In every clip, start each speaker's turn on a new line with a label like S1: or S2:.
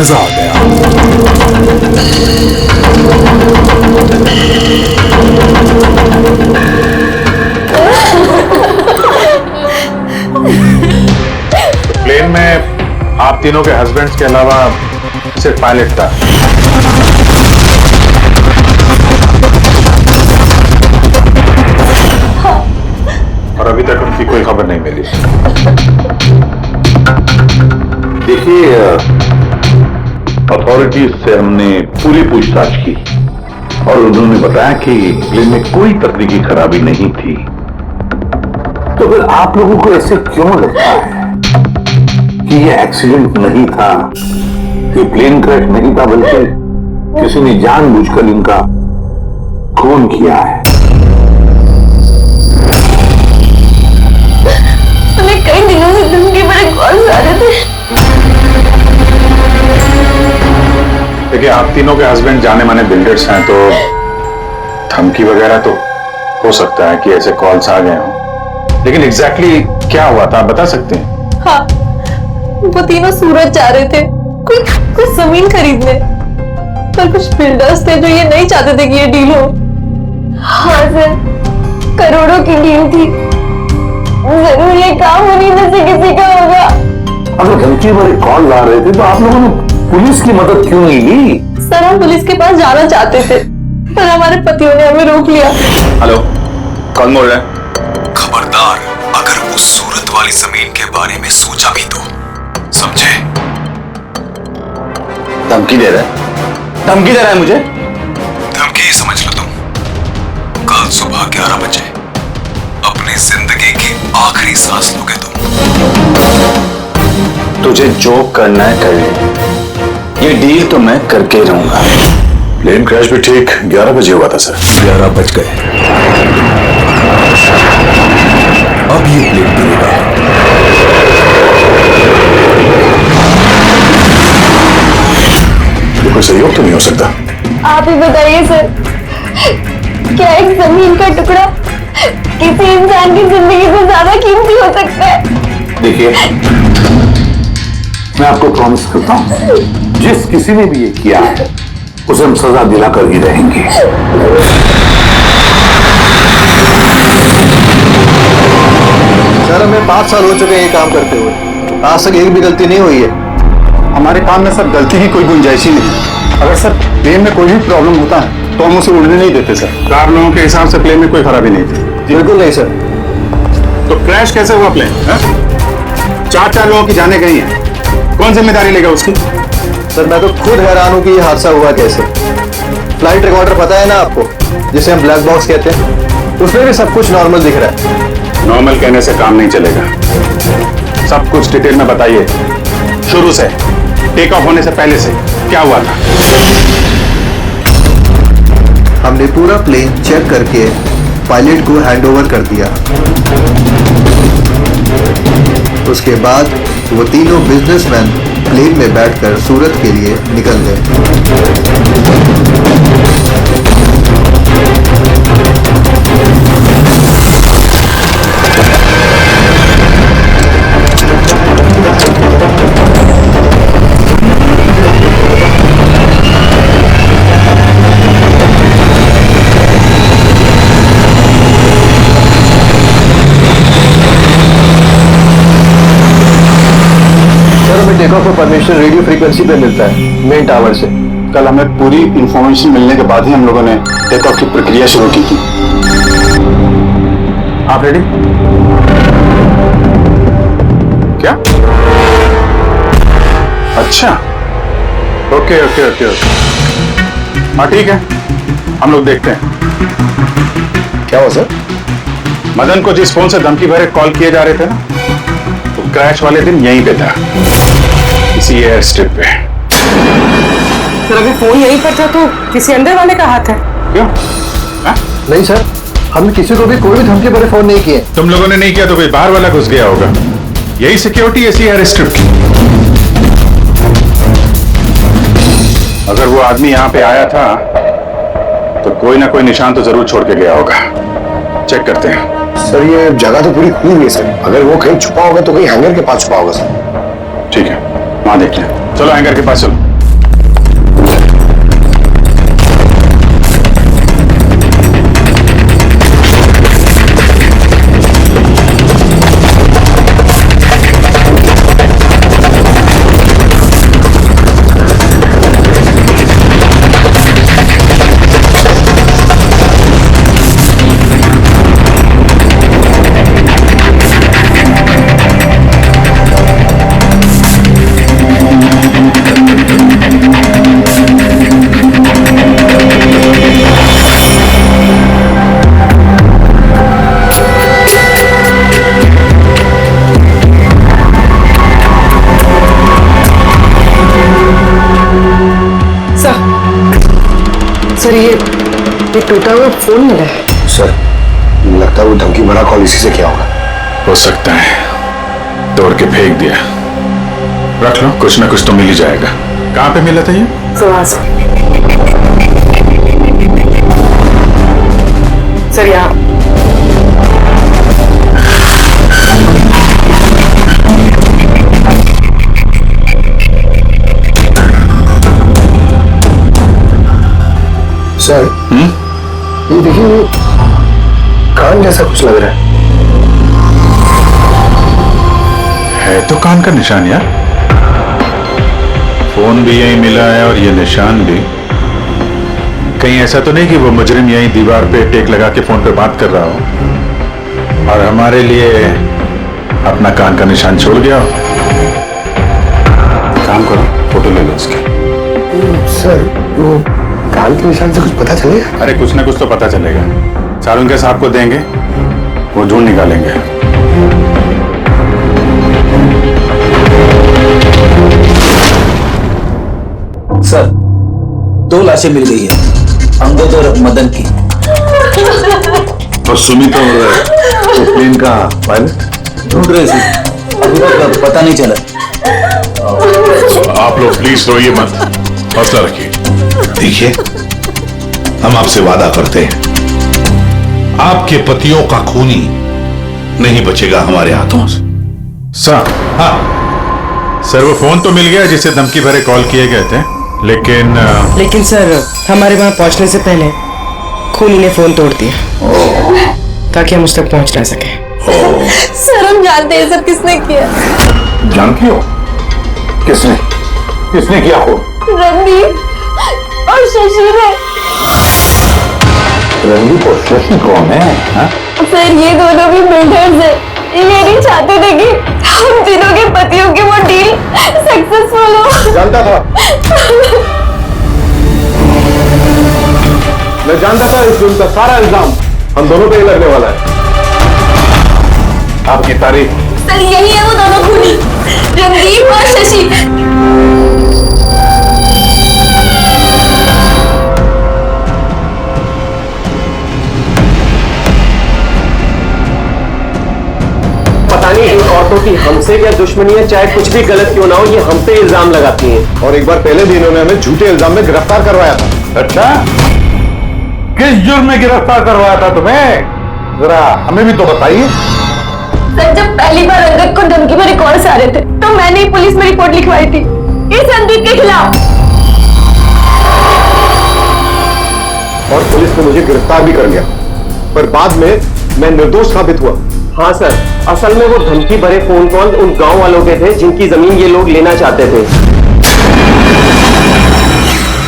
S1: मजा आ गया।
S2: प्लेन में आप तीनों के हस्बैंड्स के अलावा सिर्फ पायलट था। और अभी तक उनकी कोई खबर नहीं मिली।
S3: देखिए, अथॉरिटीज से हमने पूरी पूछताछ की और उन्होंने बताया कि प्लेन में कोई तकनीकी खराबी नहीं थी। तो फिर आप लोगों को ऐसे क्यों लगता है कि ये एक्सीडेंट नहीं था, कि प्लेन क्रैश नहीं था, बल्कि किसी ने जानबूझकर इनका खून किया है?
S4: हमें कई दिनों से धमकी बड़े कॉल्स आ रहे थे।
S2: देखिए, आप तीनों के हस्बैंड जाने माने बिल्डर्स हैं, तो धमकी वगैरह तो हो सकता है कि ऐसे कॉल्स आ गए हों, लेकिन एग्जैक्टली क्या हुआ था आप बता सकते हैं?
S4: हाँ, वो तीनों सूरत जा रहे थे कुछ जमीन खरीदने, पर कुछ बिल्डर्स थे जो ये नहीं चाहते थे कि ये डील हो। हाँ सर, करोड़ों की डील थी, जरूर ये काम उन्हीं में से किसी का होगा।
S3: अगर धमकी भरे कॉल आ रहे थे तो आप लोगों ने पुलिस की मदद क्यों नहीं ली?
S4: सर, हम पुलिस के पास जाना चाहते थे, पर हमारे पतियों ने हमें रोक लिया।
S5: हेलो, कौन बोल रहा है? खबरदार, अगर उस सूरत वाली जमीन के बारे में सोचा भी तो समझे। धमकी दे रहा है? धमकी दे रहा है मुझे? धमकी समझ लो तुम। कल सुबह 11 बजे अपनी जिंदगी की आखिरी सांस लोगे तुम। तुझे जो करना है कर ले, ये डील तो मैं करके ही रहूंगा।
S3: प्लेन क्रैश भी ठीक 11 बजे हुआ था सर।
S1: 11 बज गए। अब ये प्लेन गिरेगा।
S3: ये कोई सहयोग तो नहीं हो सकता?
S4: आप ही बताइए सर, क्या एक जमीन का टुकड़ा किसी इंसान की जिंदगी से ज्यादा कीमती हो सकता है?
S3: देखिए, मैं आपको प्रॉमिस करता हूं, जिस किसी ने भी ये किया है उसे हम सजा दिलाकर ही रहेंगे।
S6: सर, हमें 5 साल हो चुके हैं ये काम करते हुए, आज तक एक भी गलती नहीं हुई है।
S2: हमारे काम में सर गलती की कोई गुंजाइश ही नहीं। अगर सर प्लेन में कोई भी प्रॉब्लम होता है तो हम उसे उड़ने नहीं देते सर। 4 लोगों के हिसाब से प्लेन में कोई खराबी नहीं थी।
S6: बिल्कुल नहीं सर।
S2: तो क्रैश कैसे हुआ प्लेन? 4 लोगों की जाने गई हैं, कौन जिम्मेदारी लेगा उसकी?
S6: सर, मैं तो खुद हैरान हूं कि ये हादसा हुआ कैसे। फ्लाइट रिकॉर्डर पता है ना आपको, जिसे हम ब्लैक बॉक्स कहते हैं, उसमें भी सब कुछ नॉर्मल दिख रहा है।
S2: नॉर्मल कहने से काम नहीं चलेगा, सब कुछ डिटेल में बताइए, शुरू से, टेक ऑफ होने से पहले से क्या हुआ था?
S6: हमने पूरा प्लेन चेक करके पायलट को हैंडओवर कर दिया। उसके बाद वो तीनों बिजनेसमैन प्लेन में बैठकर सूरत के लिए निकल गए। टेक ऑफ का परमिशन रेडियो फ्रीक्वेंसी पे मिलता है, मेन टावर से।
S2: कल हमें पूरी इंफॉर्मेशन मिलने के बाद ही हम लोगों ने टेक ऑफ की प्रक्रिया शुरू की थी। आप रेडी? क्या? अच्छा, ओके ओके ओके ओके, हाँ ठीक है, हम लोग देखते हैं।
S6: क्या हुआ सर?
S2: मदन को जिस फोन से धमकी भरे कॉल किए जा रहे थे ना, तो क्रैश वाले दिन यहीं पे था, इसी एयर स्ट्रिप पे।
S7: सर, अभी फोन यहीं पर था तो किसी अंदर वाले का हाथ है?
S2: क्यों? हा?
S6: नहीं सर, हमने किसी को भी कोई भी धमकी भरे फोन नहीं किए।
S2: तुम लोगों ने नहीं किया तो कोई बाहर वाला घुस गया होगा, यही सिक्योरिटी ऐसी एयर स्ट्रिप की। अगर वो आदमी यहाँ पे आया था तो कोई ना कोई निशान तो जरूर छोड़ के गया होगा, चेक करते हैं।
S3: सर, ये जगह तो पूरी खुली हुई है सर, अगर वो कहीं छुपा होगा तो कहीं हैंगर के पास छुपा होगा सर।
S2: ठीक है, वहां देखते हैं, चलो हैंगर के पास चलो।
S7: टूटा हुआ फोन मिला है।
S6: सर लगता है वो धमकी भरा कॉल इसी से किया होगा।
S2: हो सकता है तोड़ के फेंक दिया। रख लो, कुछ ना कुछ तो मिल ही जाएगा। कहाँ पे मिला था ये?
S7: सुहास सर यहाँ।
S6: सर ये देखिए, कान जैसा कुछ लग रहा
S2: है तो कान का निशान यार। फोन भी यहीं मिला है और ये निशान भी। कहीं ऐसा तो नहीं कि वो मुजरिम यहीं दीवार पे टेक लगा के फोन पे बात कर रहा हो और हमारे लिए अपना कान का निशान छोड़ गया हो। काम करो, फोटो ले लो उसकी।
S6: सर वो कान के निशान से कुछ पता चलेगा?
S2: अरे कुछ ना कुछ तो पता चलेगा। सारुंगे साहब को देंगे, वो ढूंढ निकालेंगे।
S1: सर 2 लाशें मिल गई है, अंगद और मदन की।
S3: और सुमित और प्लेन का पायलट
S1: ढूंढ रहे थे, अभी तक पता नहीं चला।
S3: आप लोग प्लीज रोइए मत, हौसला रखिए। देखिए हम आपसे वादा करते हैं, आपके पतियों का खूनी नहीं बचेगा हमारे हाथों से।
S2: सर,
S3: हाँ
S2: सर वो फोन तो मिल गया जिससे धमकी भरे कॉल किए गए थे, लेकिन
S7: सर हमारे वहां पहुंचने से पहले खूनी ने फोन तोड़ दिया ताकि हम उस तक पहुंच ना सके।
S4: सर हम जानते हैं सब किसने किया।
S3: जानती हो किसने किसने किया हो?
S4: रणदीप और शशि ने।
S3: रणदीप और शशि कौन है? हाँ?
S4: सर ये दोनों भी बिल्डर्स हैं। ये नहीं चाहते थे कि हम तीनों के पतियों की वो डील सक्सेसफुल हो।
S6: जानता था, मैं जानता था इस फिल्म का सारा इल्जाम हम दोनों पे ही लगने वाला है।
S3: आपकी तारीफ।
S4: सर यही है वो दोनों खूनी, रणदीप और शशि।
S6: पता नहीं इन औरतों की हमसे क्या दुश्मनी है, चाहे कुछ भी गलत क्यों ना हो, ये हम पे इल्जाम लगाती हैं। और एक बार पहले भी इन्होंने हमें झूठे इल्जाम में गिरफ्तार करवाया था।
S3: अच्छा, किस जुर्म में गिरफ्तार करवाया था तुम्हें? जरा हमें भी तो बताइए।
S4: सर जब पहली बार अंगद को धमकी भरे कॉल्स आ रहे थे तो मैंने ही पुलिस में रिपोर्ट लिखवाई थी इस रणदीप के खिलाफ।
S6: और पुलिस ने मुझे गिरफ्तार भी कर लिया, पर बाद में मैं निर्दोष साबित हुआ। हाँ सर, असल में वो धमकी भरे फोन कॉल उन गांव वालों के थे जिनकी जमीन ये लोग लेना चाहते थे।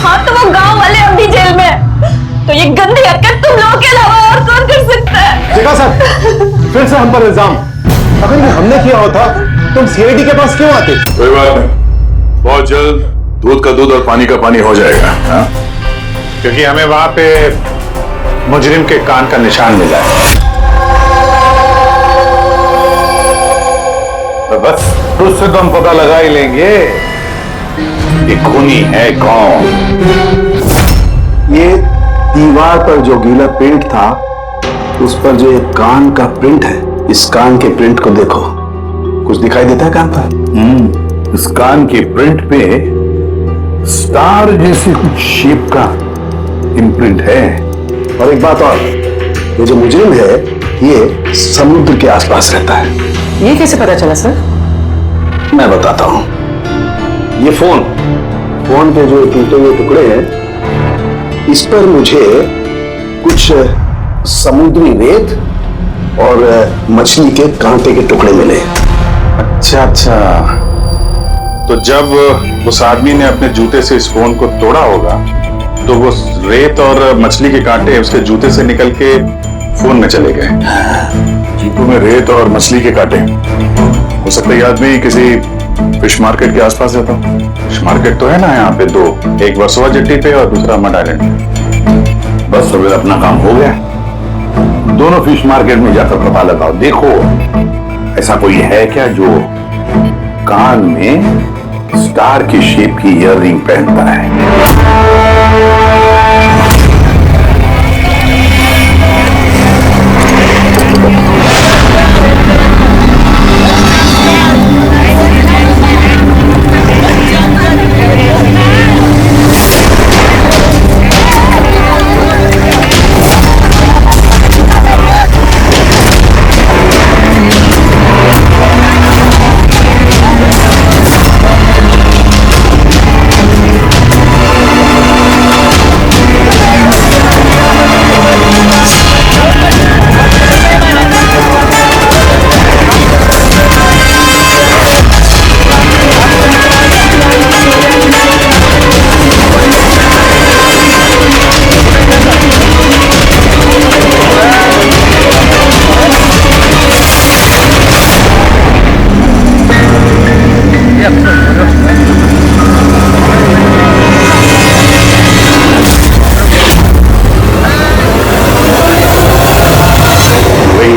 S4: हाँ तो वो गांव वाले अभी जेल में हैं। तो ये गंदी हरकत तुम लोगों के अलावा और कौन कर सकता है?
S6: देखा सर, फिर से हम पर इल्जाम। अगर ये हमने किया होता तुम सीआईडी के पास क्यों आते?
S3: कोई बात नहीं, बहुत जल्द दूध का दूध और पानी का पानी हो जाएगा। हाँ?
S2: क्योंकि हमें वहां पे मुजरिम के कान का निशान मिला है।
S3: तो बस उससे तो हम पता लगा ही लेंगे कि खूनी है कौन।
S6: ये दीवार पर जो गीला पेंट था उस पर जो एक कान का प्रिंट है, इस कान के प्रिंट को देखो, कुछ दिखाई देता है कान पर?
S3: इस कान के प्रिंट पे स्टार जैसी कुछ शेप का इम्प्रिंट है।
S6: और एक बात और, ये जो मुजरिम है ये समुद्र के आसपास रहता है।
S7: ये कैसे पता चला सर?
S6: मैं बताता हूं। ये फोन के जो टूटे हुए टुकड़े हैं, इस पर मुझे कुछ समुद्री रेत और मछली के कांटे के टुकड़े मिले।
S2: अच्छा अच्छा, तो जब उस आदमी ने अपने जूते से इस फोन को तोड़ा होगा तो वो रेत और मछली के कांटे उसके जूते से निकल के फोन में चले गए।
S3: जूतों में रेत और मछली के कांटे। हो सकता है ये आदमी किसी फिश मार्केट के आसपास रहता हूँ।
S2: फिश मार्केट तो है ना यहाँ पे 2, एक वर्सोवा जेट्टी पे और दूसरा मड आइलैंड पे।
S3: बस फिर अपना काम हो गया। दोनों फिश मार्केट में जाकर पता लगाओ, देखो ऐसा कोई है क्या जो कान में स्टार की शेप की ईयररिंग पहनता है।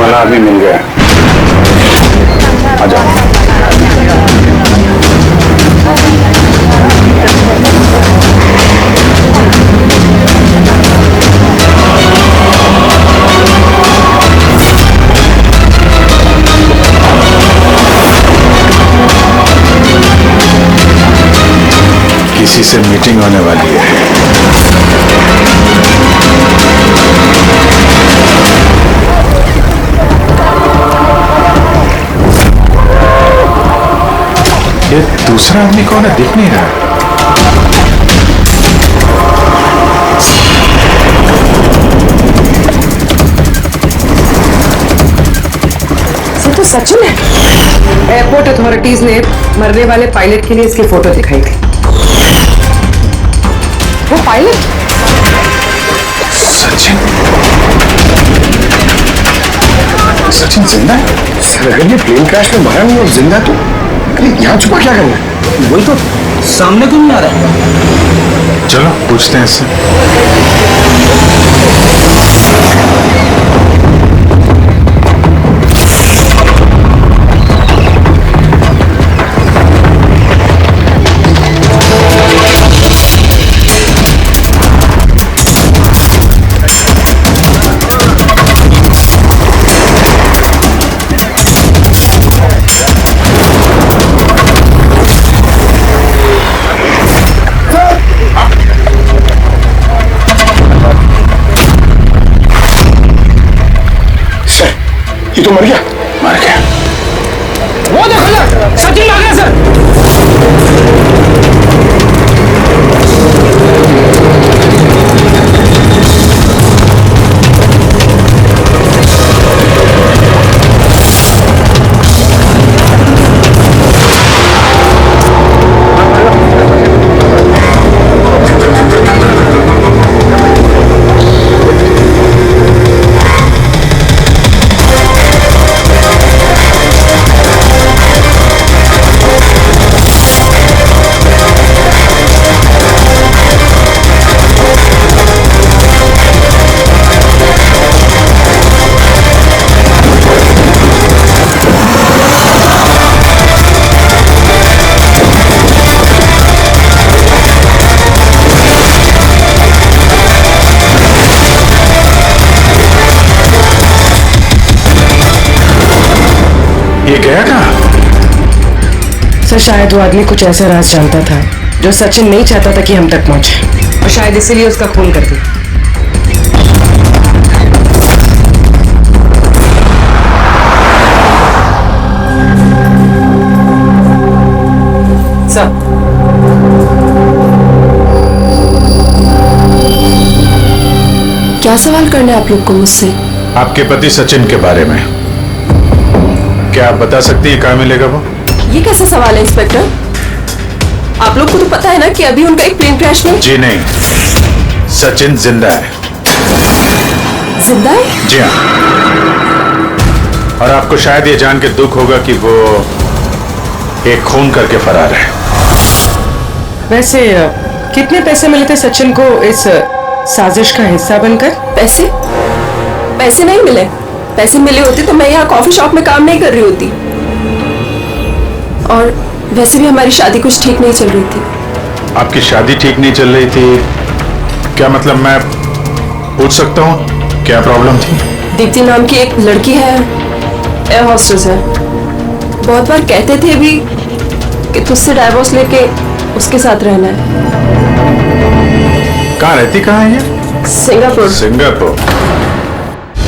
S2: वाला आदमी मिल गया। आ जाओ। किसी से मीटिंग होने वाली है। ये दूसरा आदमी कौन है, दिख नहीं रहा।
S7: ये तो सचिन है। एयरपोर्ट अथॉरिटीज ने मरने वाले पायलट के लिए इसकी फोटो दिखाई थी। वो पायलट
S2: सचिन, सचिन जिंदा है?
S6: सर अगर ये प्लेन क्रैश में मरा नहीं और जिंदा तो यहाँ छुपा क्या करना है?
S1: वही तो सामने क्यों नहीं आ रहा है?
S2: चलो पूछते हैं इससे।
S6: ये तो मर गया।
S2: मर गया।
S7: वो देखो सर, सचिन आ गया सर।
S2: ये गया कहाँ?
S7: सर शायद वो आदमी कुछ ऐसा राज जानता था जो सचिन नहीं चाहता था कि हम तक पहुंचे, और शायद इसीलिए उसका खून कर दिया। सर
S4: क्या सवाल करना है आप लोग को मुझसे?
S2: आपके पति सचिन के बारे में क्या आप बता सकती हैं कहाँ मिलेगा वो?
S4: ये कैसा सवाल है इंस्पेक्टर? आप लोग को तो पता है ना कि अभी उनका एक प्लेन क्रैश में।
S2: जी नहीं, सचिन जिंदा है।
S4: जिंदा है?
S2: जी हाँ। और आपको शायद ये जान के दुख होगा कि वो एक खून करके फरार है।
S7: वैसे कितने पैसे मिले थे सचिन को इस साजिश का हिस्सा बनकर?
S4: पैसे? पैसे नहीं मिले। पैसे मिले होते तो मैं यहाँ कॉफी शॉप में काम नहीं कर रही होती। और वैसे भी हमारी शादी कुछ ठीक नहीं चल रही थी।
S2: आपकी शादी ठीक नहीं चल रही थी? क्या मतलब, मैं पूछ सकता हूँ क्या प्रॉब्लम थी?
S4: दीप्ति नाम की एक लड़की है, एयर होस्टेस है। बहुत बार कहते थे भी कि तुझसे डाइवोर्स लेके उसके साथ रहना है।
S2: कहाँ रहती, कहाँ है ये?
S4: सिंगापुर।
S2: सिंगापुर।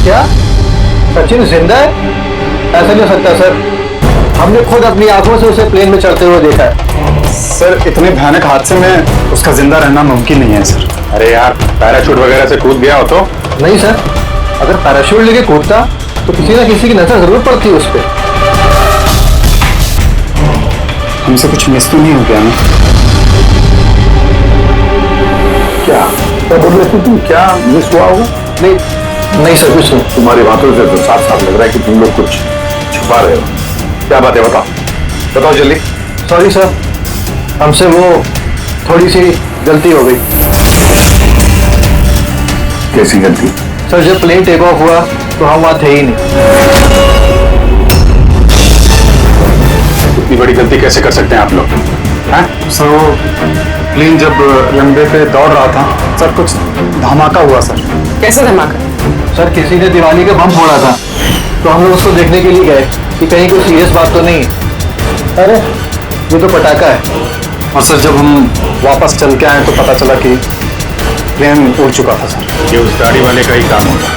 S6: क्या सचिन जिंदा है? ऐसा नहीं हो सकता सर, हमने खुद अपनी आंखों से उसे प्लेन में चढ़ते हुए देखा है।
S2: सर इतने भयानक हादसे में उसका जिंदा रहना मुमकिन नहीं है सर। अरे यार, पैराशूट वगैरह से कूद गया हो तो?
S6: नहीं सर, अगर पैराशूट लेके कूदता तो किसी ना किसी की नजर जरूर पड़ती उस पर।
S2: हमसे कुछ मिस तो नहीं हो गया ना?
S6: क्या बोल रहे थे तुम? क्या मिस हुआ होगा? नहीं सर, कुछ नहीं। तुम्हारी बातों से तो साफ साफ लग रहा है कि तुम लोग कुछ छुपा रहे हो। क्या बात है, बताओ जल्दी। सॉरी सर, हमसे वो थोड़ी सी गलती हो गई। कैसी गलती? सर जब प्लेन टेक ऑफ हुआ
S1: तो हम वहां थे ही नहीं।
S2: इतनी बड़ी गलती कैसे कर सकते हैं आप लोग? हैं?
S1: सर वो प्लेन जब रनवे पे दौड़ रहा था सर, कुछ धमाका हुआ सर।
S7: कैसा धमाका?
S1: सर किसी ने दिवाली का बम फोड़ा था, तो हम लोग उसको देखने के लिए गए कि कहीं कोई सीरियस बात तो नहीं है। अरे ये तो पटाखा है। और सर जब हम वापस चल के आए तो पता चला कि प्लेन उड़ चुका था सर।
S2: ये उस दाढ़ी वाले का ही काम होगा,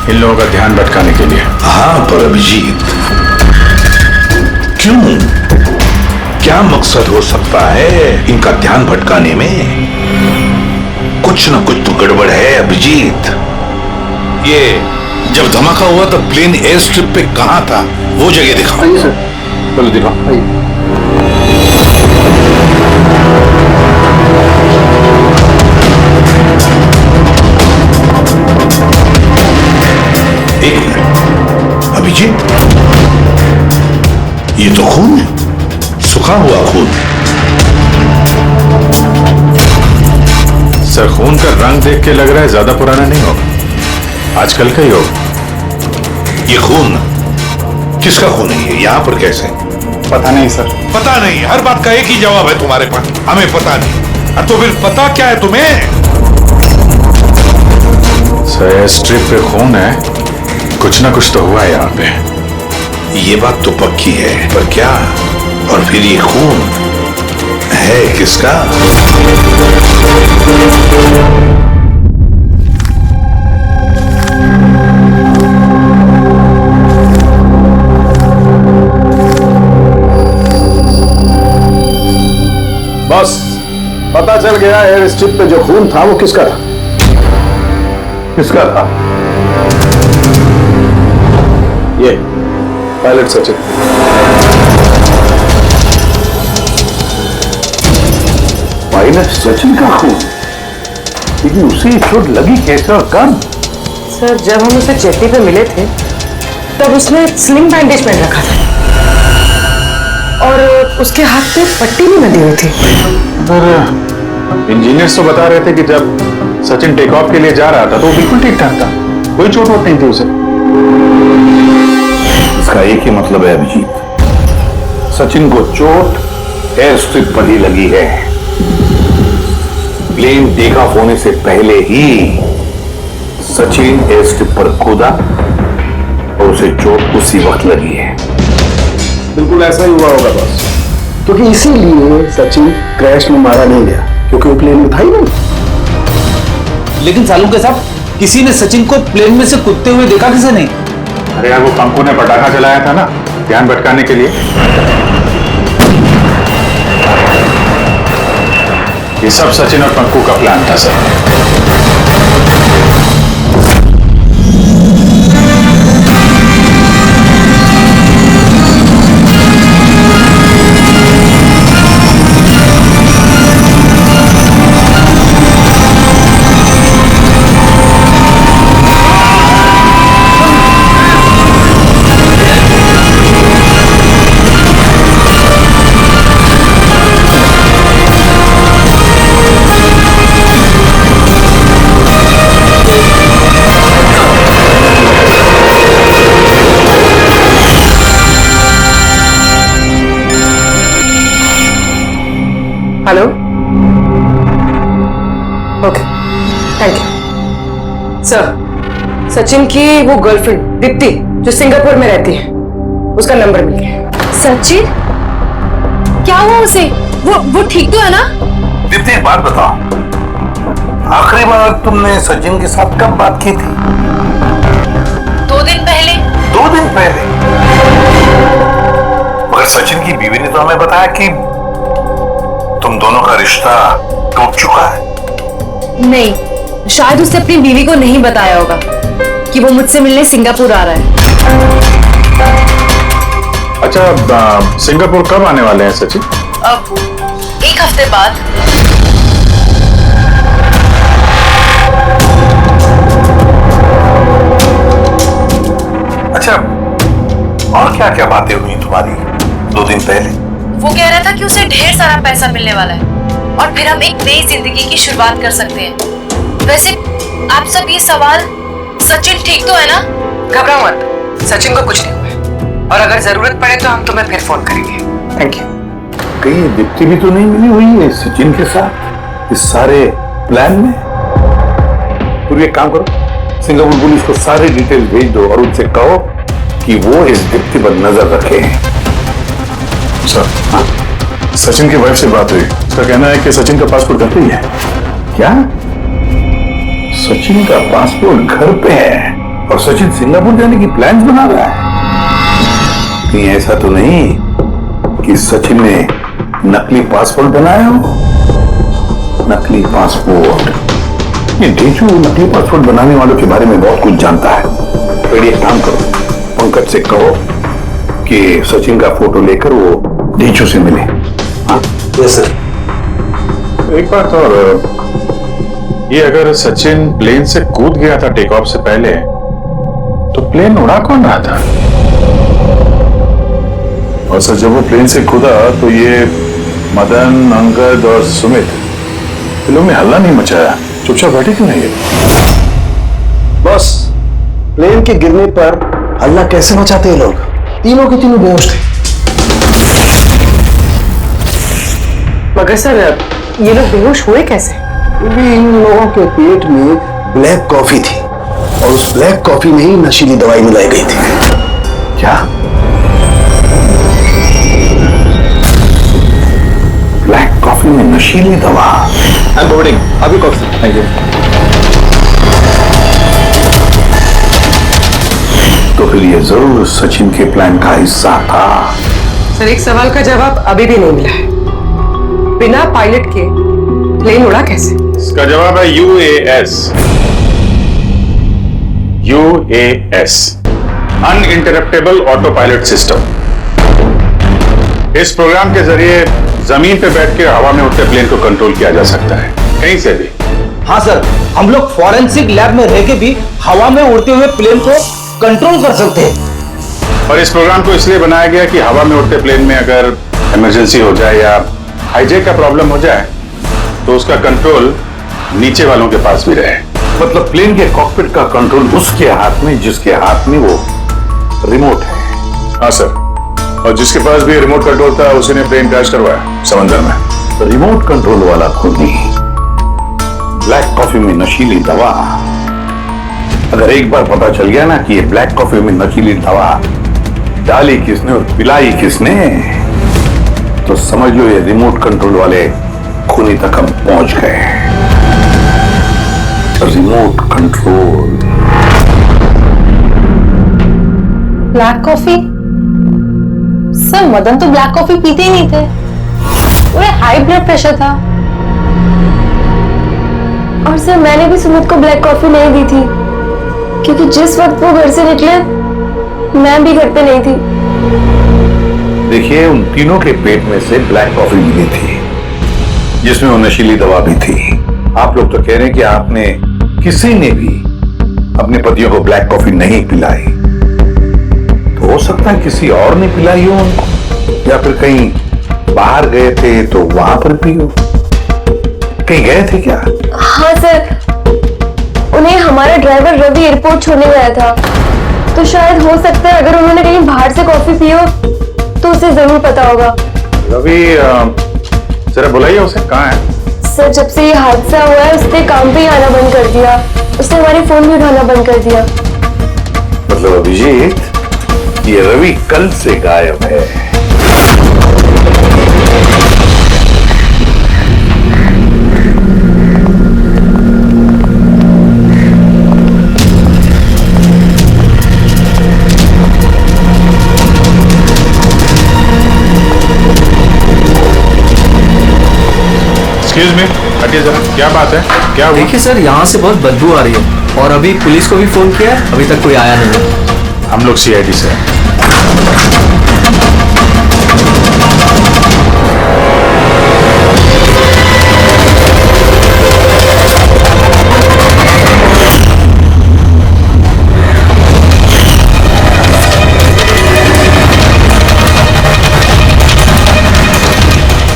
S2: इन लोगों का ध्यान भटकाने के लिए।
S3: हाँ पर अभिजीत, क्यों? क्या मकसद हो सकता है इनका ध्यान भटकाने में? कुछ ना कुछ तो गड़बड़ है अभिजीत। ये जब धमाका हुआ तब प्लेन एयर स्ट्रिप पे कहां था, वो जगह दिखाओ।
S1: आइए सर।
S2: बोलो दिखाओ।
S1: आइए।
S3: एक मिनट अभिजीत, ये तो खून है, सूखा हुआ खून।
S2: सर खून का रंग देख के लग रहा है ज्यादा पुराना नहीं होगा, आजकल का ही होगा।
S3: ये खून किसका खून है? ये यहाँ पर कैसे?
S1: पता नहीं सर।
S3: पता नहीं, हर बात का एक ही जवाब है तुम्हारे पास, हमें पता नहीं। तो फिर पता क्या है तुम्हें?
S2: सर एयर स्ट्रिप पे खून है, कुछ ना कुछ तो हुआ है यहाँ पे।
S3: ये बात तो पक्की है, पर क्या? और फिर ये खून है किसका?
S6: बस पता चल गया, एयर स्ट्रिप पे जो खून था वो किसका था?
S3: किसका था?
S6: ये पायलट सचिन। पायलट सचिन का खून? लेकिन उसे चोट लगी कैसे और कब?
S7: सर जब हम उसे जेटी पे मिले थे तब उसने स्लिंग बैंडेज पहन रखा था और उसके हाथ पे पट्टी भी बंधी हुई थी।
S2: सर इंजीनियर्स तो बता रहे थे कि जब सचिन टेक ऑफ के लिए जा रहा था तो वो बिल्कुल ठीक ठाक था, कोई चोट वोट नहीं थी उसे।
S3: इसका एक ही मतलब है अभिजीत, सचिन को चोट एयर स्ट्रिप पर ही लगी है। प्लेन टेक ऑफ होने से पहले ही सचिन एयर स्ट्रिप पर कूदा और उसे चोट उसी वक्त लगी है।
S6: बिल्कुल ऐसा ही हुआ होगा बस, क्योंकि इसीलिए सचिन क्रैश में मारा नहीं गया, क्योंकि वो प्लेन में था ही नहीं।
S1: लेकिन सालों के साथ किसी ने सचिन को प्लेन में से कूदते हुए देखा किसे नहीं?
S2: अरे यार वो पंकु ने पटाखा चलाया था ना ध्यान भटकाने के लिए। ये सब सचिन और पंकु का प्लान था sir.
S7: Hello, okay, thank you sir. Sachin की वो गर्लफ्रेंड दीप्ति जो सिंगापुर में रहती है, उसका नंबर मिल गया।
S4: सचिन क्या हुआ उसे? वो ठीक तो है ना?
S3: दीप्ति एक बात बताओ, आखिरी बार तुमने सचिन के साथ कब बात की थी?
S4: 2 दिन पहले।
S3: 2 दिन पहले? मगर सचिन की बीवी ने तो हमें बताया कि तुम दोनों का रिश्ता टूट चुका है।
S4: नहीं, शायद उसने अपनी बीवी को नहीं बताया होगा कि वो मुझसे मिलने सिंगापुर आ रहा है।
S2: अच्छा सिंगापुर कब आने वाले हैं सचिन?
S4: अब 1 हफ्ते बाद।
S3: अच्छा, और क्या क्या बातें हुई तुम्हारी 2 दिन पहले?
S4: वो कह रहा था कि उसे ढेर सारा पैसा मिलने वाला है और फिर हम एक नई जिंदगी की शुरुआत कर सकते हैं।
S8: वैसे आप सब ये सवाल, सचिन ठीक तो है ना?
S7: घबराओ मत, सचिन को कुछ नहीं हुआ है। और अगर जरूरत पड़े तो हम तुम्हें फिर फोन करेंगे। Thank you.
S3: कहीं दीप्ति भी तो नहीं मिली हुई है सचिन के साथ इस सारे प्लान में? तो एक काम करो, सिंगापुर पुलिस को सारे डिटेल भेज दो और उनसे कहो कि वो इस दीप्ति पर नजर रखे।
S2: सर, हाँ? सचिन की वाइफ से बात हुई, उसका कहना है कि सचिन का पासपोर्ट घर पे ही है।
S3: क्या? सचिन का पासपोर्ट घर पे है और सचिन सिंगापुर जाने की प्लान्स बना रहा है? कहीं ऐसा तो नहीं कि सचिन ने नकली पासपोर्ट बनाया हो? नकली पासपोर्ट, ये डेचू नकली पासपोर्ट बनाने वालों के बारे में बहुत कुछ जानता है। तो एक काम करो, पंकज से कहो कि सचिन का फोटो लेकर वो डेचू से मिले। हाँ
S6: यस सर।
S2: एक बात और, ये अगर सचिन प्लेन से कूद गया था टेक ऑफ से पहले, तो प्लेन उड़ा कौन रहा था? और सर जब वो प्लेन से कूदा तो ये मदन, अंगद और सुमित फिल्म में हल्ला नहीं मचाया, चुपचाप बैठे क्यों नहीं?
S6: बॉस, प्लेन के गिरने पर हल्ला कैसे मचाते हैं लोग? तीनों के तीनों बेहोश थे।
S7: मगर सर ये लोग बेहोश हुए कैसे?
S6: क्योंकि इन लोगों के पेट में ब्लैक कॉफी थी और उस ब्लैक कॉफी में ही नशीली दवाई मिलाई गई थी।
S3: क्या? ब्लैक कॉफी में नशीली दवा?
S1: आई एम बोर्डिंग, अभी कॉफी। Thank you.
S3: तो फिर ये जरूर सचिन के प्लान का हिस्सा था।
S7: सर एक सवाल का जवाब अभी भी नहीं मिला है। बिना पायलट के प्लेन उड़ा कैसे?
S2: इसका जवाब है UAS। UAS, uninterruptible auto pilot system. इस प्रोग्राम के जरिए जमीन पे बैठ के हवा में उड़ते प्लेन को कंट्रोल किया जा सकता है, कहीं से भी।
S9: हाँ सर, हम लोग फॉरेंसिक लैब में रह के भी हवा में उड़ते हुए प्लेन को कंट्रोल कर सकते हैं।
S2: और इस प्रोग्राम को इसलिए बनाया गया कि हवा में उड़ते प्लेन में अगर इमरजेंसी हो जाए या हाईजैक का प्रॉब्लम हो जाए तो उसका कंट्रोल नीचे वालों के पास भी रहे।
S3: मतलब प्लेन के कॉकपिट का कंट्रोल उसके हाथ में जिसके हाथ में वो रिमोट है।
S2: हाँ सर, और जिसके पास भी रिमोट कंट्रोल था उसी ने प्लेन क्रैश करवाया समंदर में।
S3: तो रिमोट कंट्रोल वाला खुद ही। ब्लैक कॉफी में नशीली दवा, अगर एक बार पता चल गया ना कि ये ब्लैक कॉफी में नशीली दवा डाली किसने और पिलाई किसने, तो समझ लो ये रिमोट कंट्रोल वाले खूनी तक हम पहुंच गए। Remote control.
S4: Black coffee? Sir Madan तो ब्लैक कॉफी पीते ही नहीं थे, उन्हें हाई ब्लड प्रेशर था। और सर मैंने भी सुमित को ब्लैक कॉफी नहीं दी थी क्योंकि जिस वक्त वो घर से निकले मैं भी घर पे नहीं थी।
S3: देखिए उन तीनों के पेट में से ब्लैक कॉफी मिली थी जिसमें वो नशीली दवा भी थी। आप लोग तो कह रहे हैं कि आपने किसी ने भी अपने पतियों को ब्लैक कॉफी नहीं पिलाई, तो हो सकता है किसी और ने पिलाई हो उनको, या फिर कहीं बाहर गए थे तो वहां पर पी हो। कहीं गए थे क्या?
S4: हाँ सर, उन्हें हमारा ड्राइवर रवि एयरपोर्ट छोड़ने गया था, तो शायद हो सकता है अगर उन्होंने कहीं बाहर से कॉफी पी हो तो उसे जरूर पता होगा।
S2: रवि जरा बुलाइए उसे, कहाँ है?
S4: सर जब से ये हादसा हुआ है उसने काम पे ही आना बंद कर दिया, उसने हमारे फोन भी उठाना बंद कर दिया।
S3: मतलब अभिजीत, ये रवि कल से गायब है।
S2: एक्सक्यूज मी, हटिए जरा, क्या बात है, क्या हुआ?
S1: देखिए सर, यहाँ से बहुत बदबू आ रही है और अभी पुलिस को भी फोन किया है, अभी तक कोई आया नहीं है।
S2: हम लोग CID से हैं।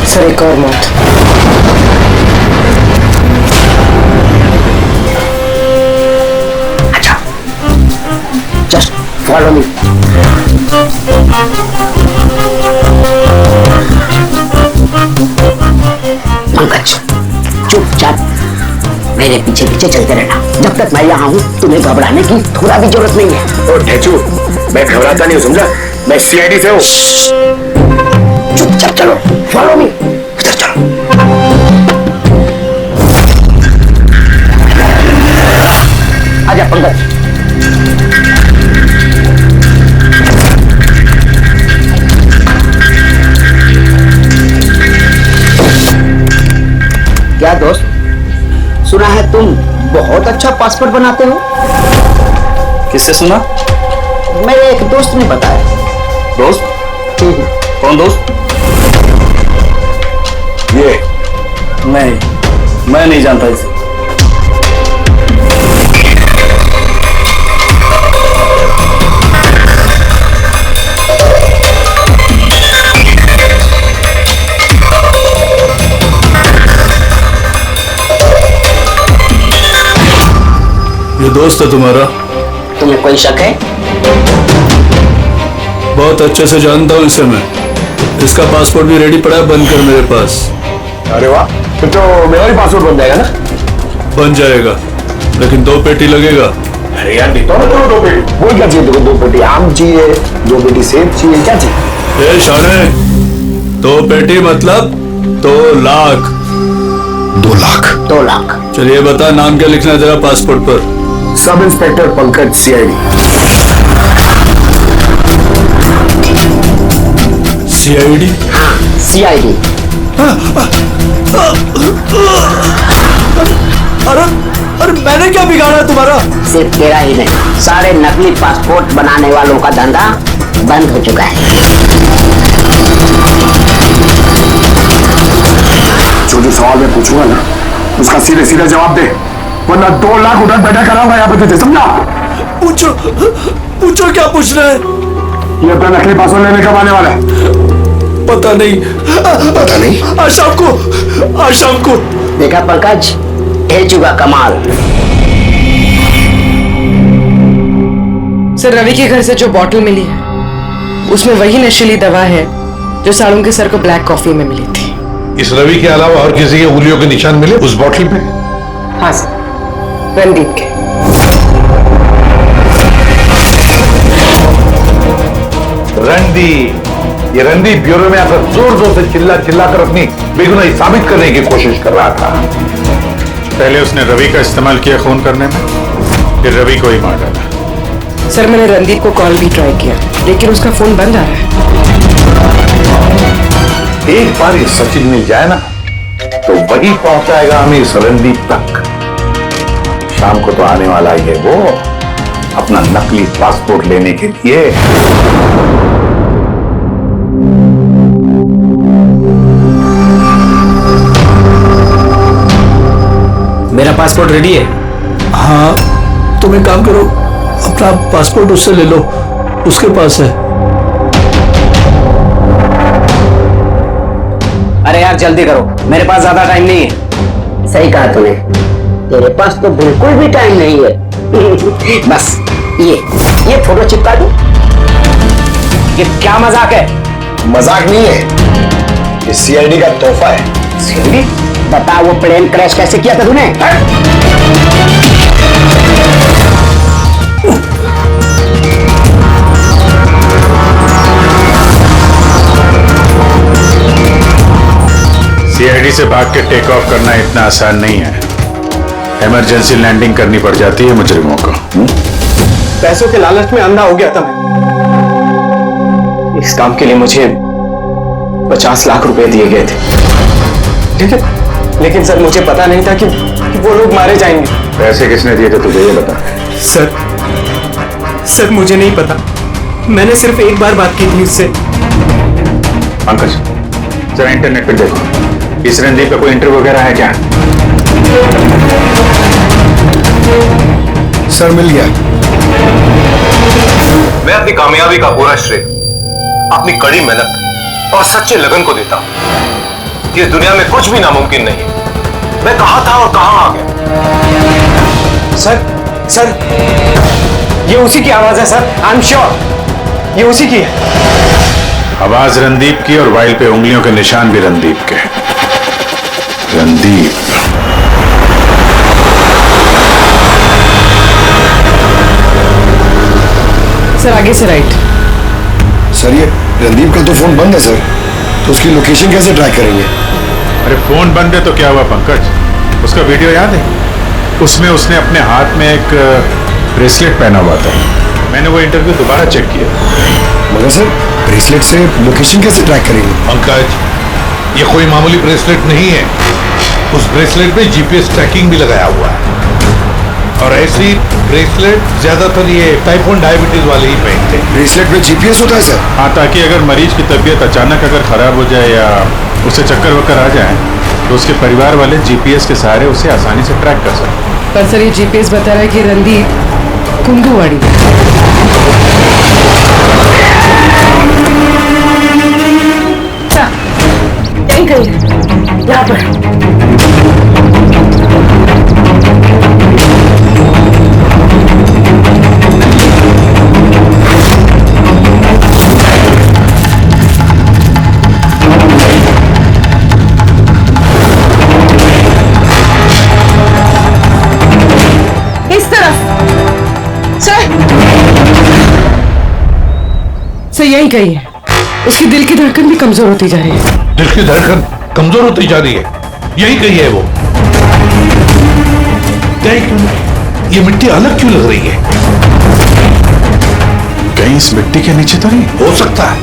S7: सर एक और मौत।
S6: Just follow me. पंकज चुपचाप मेरे पीछे पीछे चलते रहना। जब तक मैं यहाँ हूँ तुम्हें घबराने की थोड़ा भी जरूरत नहीं है।
S3: और ढेचू, मैं घबराता नहीं हूँ, समझा? मैं सीआईडी से हूँ।
S6: चुपचाप चलो, फॉलो मी। इधर चलो। आजा पंकज। क्या दोस्त, सुना है तुम बहुत अच्छा पासपोर्ट बनाते हो?
S1: किससे सुना?
S6: मेरे एक दोस्त ने बताया।
S1: दोस्त? कौन दोस्त?
S3: ये
S1: मैं नहीं जानता इसे। ये दोस्त है तुम्हारा?
S6: तुम्हें कोई शक है?
S1: बहुत अच्छे से जानता हूँ इसे मैं। इसका पासपोर्ट भी रेडी पड़ा है, बनकर मेरे पास।
S3: अरे वाह, फिर तो मेरा भी पासपोर्ट बन जाएगा ना?
S1: बन जाएगा, लेकिन 2 पेटी लगेगा।
S3: अरे यार देता हूँ दो पेटी। वो क्या चाहिए तुमको? 2 पेटी आम चाहिए, 2 पेटी सेब चाहिए, क्या चाहिए?
S1: ए शाने, 2 पेटी मतलब 2 लाख।
S3: 2 लाख?
S6: 2 लाख।
S1: चलिए बता, नाम क्या लिखना है तेरा पासपोर्ट पर?
S3: Sub inspector Pankaj, CID.
S1: CID?
S6: हाँ, सीआईडी।
S1: अरे मैंने क्या बिगाड़ा तुम्हारा?
S6: सिर्फ तेरा ही नहीं, सारे नकली पासपोर्ट बनाने वालों का धंधा बंद हो चुका है।
S3: जो सवाल मैं पूछूंगा ना, उसका सीधे सीधा जवाब दे, वरना 2 लाख उधर बैठा कराऊंगा यहाँ पे तुझे, समझा?
S1: पूछो क्या पूछना है?
S3: ये अपना नकली पासपोर्ट लेने कब आने वाला है?
S1: पता नहीं।
S3: पता नहीं?
S1: आज शाम को।
S6: देखा पंकज, ढेचू का कमाल।
S7: सर, रवि के घर से जो बॉटल मिली है उसमें वही नशीली दवा है जो सालुम के सर को ब्लैक कॉफी में मिली थी।
S10: इस रवि के अलावा और किसी के उंगलियों के निशान मिले उस बोतल पे?
S7: हाँ सर, रणदीप के।
S10: रणदीप, ये रणदीप ब्यूरो में आकर जोर जोर से चिल्ला कर अपनी बेगुनाही साबित करने की कोशिश कर रहा था।
S2: पहले उसने रवि का इस्तेमाल किया खून करने में, फिर रवि को ही मार डाला।
S7: सर, मैंने रणदीप को कॉल भी ट्राई किया, लेकिन उसका फोन बंद आ रहा है।
S10: एक बार ये सचिन मिल जाए ना, तो वही पहुंचाएगा हमें इस रणदीप तक। शाम को तो आने वाला ही है वो, अपना नकली पासपोर्ट लेने के लिए।
S9: मेरा पासपोर्ट रेडी है।
S1: हाँ, तुम एक काम करो, अपना पासपोर्ट उससे ले लो, उसके पास है।
S9: अरे यार जल्दी करो, मेरे पास ज्यादा टाइम नहीं है।
S6: सही कहा तूने, तेरे पास तो बिल्कुल भी टाइम नहीं है। बस ये फोटो चिपका दो।
S9: ये क्या मजाक है?
S3: मजाक नहीं है, ये सीआईडी का तोहफा है।
S6: सीआईडी? बता, वो प्लेन क्रैश कैसे किया था तूने?
S2: सीआईडी से भाग के टेक ऑफ करना इतना आसान नहीं है। इमरजेंसी लैंडिंग करनी पड़ जाती है मुजरिमों को।
S1: पैसों के लालच में अंधा हो गया था मैं। इस काम के लिए मुझे 50 लाख रुपए दिए गए थे, ठीक है, लेकिन सर मुझे पता नहीं था कि वो लोग मारे जाएंगे।
S2: पैसे किसने दिए थे तुझे ये बता।
S1: सर मुझे नहीं पता, मैंने सिर्फ एक बार बात की थी उससे।
S2: पंकज, जरा इंटरनेट पे देखो, इस रणदीप का कोई इंटरव्यू वगैरह है क्या?
S1: सर मिल गया।
S5: मैं अपनी कामयाबी का पूरा श्रेय अपनी कड़ी मेहनत और सच्चे लगन को देता हूं। इस दुनिया में कुछ भी नामुमकिन नहीं। मैं कहां था और कहां आ गया।
S1: सर
S9: ये उसी की आवाज है सर, आई एम श्योर ये उसी की है।
S2: आवाज रणदीप की और वाइल पे उंगलियों के निशान भी रणदीप के। रणदीप।
S7: सर आगे से राइट।
S6: सर ये रणदीप का तो फोन बंद है सर, तो उसकी लोकेशन कैसे ट्रैक करेंगे?
S2: अरे फोन बंद है तो क्या हुआ पंकज, उसका वीडियो याद है? उसमें उसने अपने हाथ में एक ब्रेसलेट पहना हुआ था। मैंने वो इंटरव्यू दोबारा चेक किया।
S6: मगर सर ब्रेसलेट से लोकेशन कैसे ट्रैक करेंगे?
S10: पंकज, ये कोई मामूली ब्रेसलेट नहीं है। उस ब्रेसलेट में जीपीएस ट्रैकिंग भी लगाया हुआ है, और ऐसी ब्रेसलेट ज्यादातर ये टाइप 1 डायबिटीज वाले ही पहनते हैं।
S6: ब्रेसलेट में जीपीएस होता है सर?
S2: हाँ, ताकि अगर मरीज की तबीयत अचानक अगर खराब हो जाए या उसे चक्कर वक्कर आ जाए तो उसके परिवार वाले जीपीएस के सहारे उसे आसानी से ट्रैक कर सकते।
S7: पर सर ये जीपीएस बता रहा है कि रणदीप कुंदूवाड़ी।
S4: यहीं कहीं यहाँ पर।
S7: सर यही कही है, उसकी दिल की धड़कन भी कमजोर होती जा रही है।
S10: दिल की धड़कन कमजोर होती जा रही है, यही कही है वो। ये मिट्टी अलग क्यों लग रही है?
S2: कहीं इस मिट्टी के नीचे तो नहीं?
S10: हो सकता है।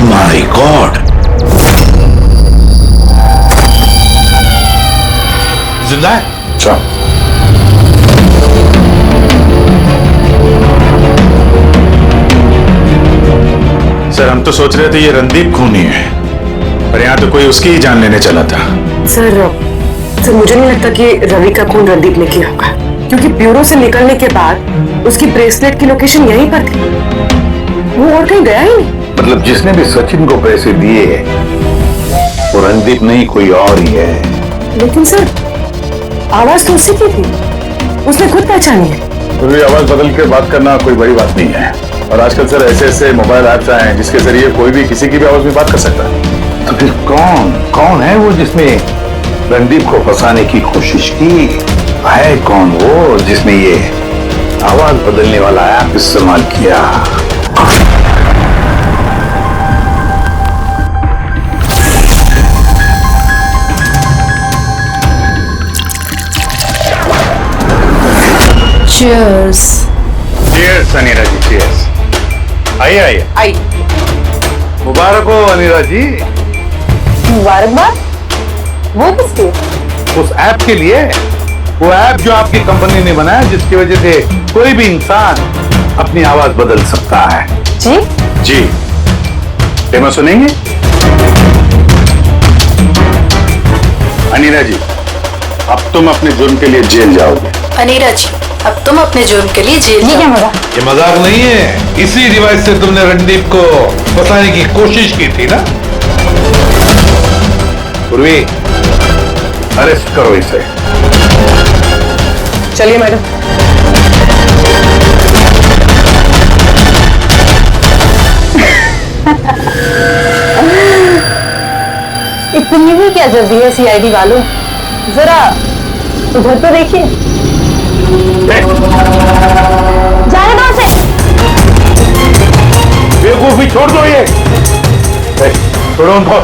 S3: माय गॉड,
S10: जिंदा है?
S2: अच्छा, सर हम तो सोच रहे थे ये रणदीप खूनी है, पर यहाँ तो कोई उसकी ही जान लेने चला था।
S7: सर मुझे नहीं लगता कि रवि का खून रणदीप ने किया होगा, क्योंकि ब्यूरो से निकलने के बाद उसकी ब्रेसलेट की लोकेशन यहीं पर थी, वो और कहीं गया ही नहीं।
S3: मतलब जिसने भी सचिन को पैसे दिए वो रणदीप नहीं, कोई और ही है।
S7: लेकिन सर आवाज तो उसी की थी, उसने खुद पहचानी है।
S2: पूरी आवाज बदल के बात करना कोई बड़ी बात नहीं है, और आजकल सर ऐसे ऐसे मोबाइल ऐप्स आए हैं जिसके जरिए कोई भी किसी की भी आवाज में बात कर सकता है।
S3: तो फिर कौन है वो जिसने रणदीप को फंसाने की कोशिश की? है कौन वो जिसने ये आवाज बदलने वाला ऐप इस्तेमाल किया?
S4: Cheers.
S2: Cheers, अनीरा जी, cheers। आइए आइए।
S7: आई
S3: मुबारक हो अनीरा जी।
S4: मुबारकबाद। वो किसके?
S3: उस ऐप के लिए, वो ऐप जो आपकी कंपनी ने बनाया जिसकी वजह से कोई भी इंसान अपनी आवाज बदल सकता है।
S4: जी
S2: जी, डेमो सुनेंगे? अनीरा जी, अब तुम अपने जुर्म के लिए जेल जाओगे।
S8: अनीरा जी, अब तुम अपने जुर्म के लिए जेल
S4: ये क्या
S8: जाओ।
S4: मजा?
S10: ये मजाक नहीं है, इसी डिवाइस से तुमने रणदीप को फंसाने की कोशिश की थी ना?
S3: पूर्वी, अरेस्ट करो इसे।
S7: चलिए मैडम।
S4: इतनी भी क्या जल्दी है सीआईडी वालों, जरा उधर तो देखिए। जाने दो उसे।
S3: बेवकूफी छोड़ दो ये। छोड़ो उनको।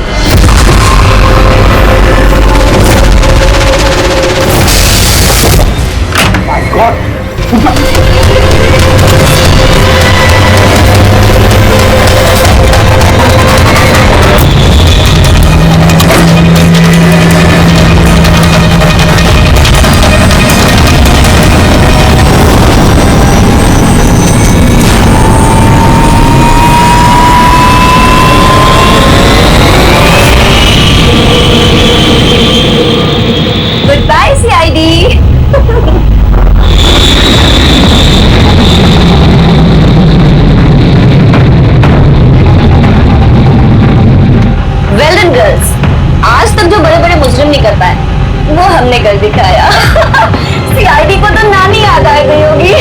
S3: My God!
S4: नहीं कर पाए, वो हमने कर दिखाया। सीआईडी को तो नानी याद आ गई होगी।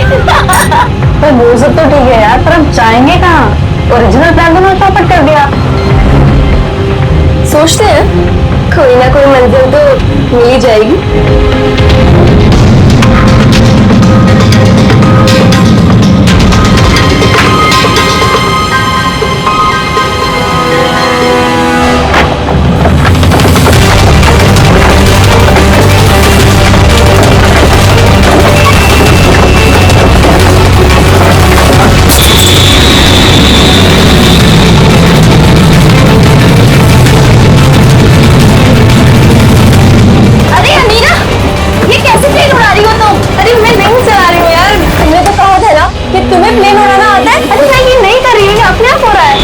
S7: पर वो सब तो ठीक है यार, पर हम जाएंगे कहाँ? ओरिजिनल प्लान तो मैंने चौपट कर दिया।
S4: सोचते हैं कोई ना कोई मंजिल तो मिल ही जाएगी। अरे अमीरा, ये कैसे प्लेन उड़ा रही हो तुम? अरे मैं नहीं चला रही हूँ यार, तुमने तो कहा था ना कि तुम्हें प्लेन उड़ाना आता है। अरे मैं ये नहीं कर रही हूँ, ये अपने आप हो रहा है।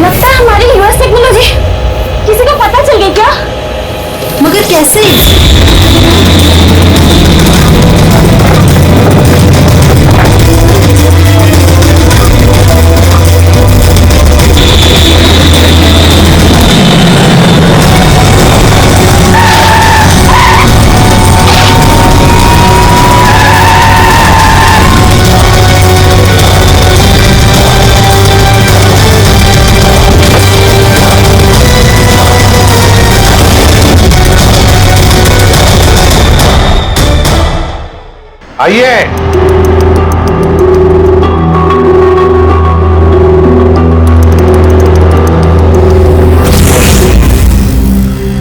S4: लगता है हमारी यूएस टेक्नोलॉजी किसी को पता चल गई क्या? मगर कैसे?
S10: आइए।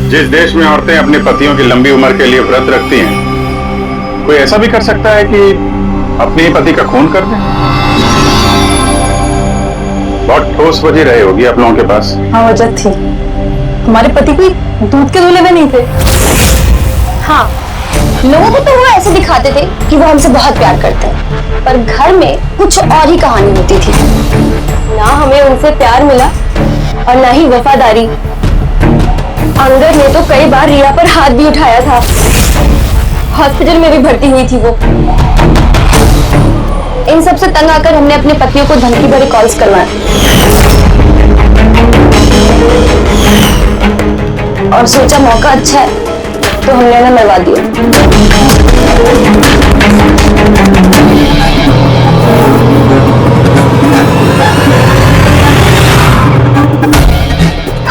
S2: जिस देश में औरतें अपने पतियों की लंबी उम्र के लिए व्रत रखती हैं, कोई ऐसा भी कर सकता है कि अपने ही पति का खून कर दे? बहुत ठोस वजह रही होगी आप लोगों के पास।
S7: हाँ वजह थी, हमारे पति कोई दूध के दूल्हे में नहीं थे।
S4: हाँ, लोगों को तो वो ऐसे दिखाते थे कि वो हमसे बहुत प्यार करते हैं, पर घर में कुछ और ही कहानी होती थी। ना हमें उनसे प्यार मिला और ना ही वफादारी। अंगद ने तो कई बार रिया पर हाथ भी उठाया था। हॉस्पिटल में भी भर्ती हुई थी वो। इन सब से तंग आकर हमने अपने पतियों को धमकी भरी कॉल्स करवाए और सोचा मौका अच्छा है तो हमने उन्हें मरवा दिया।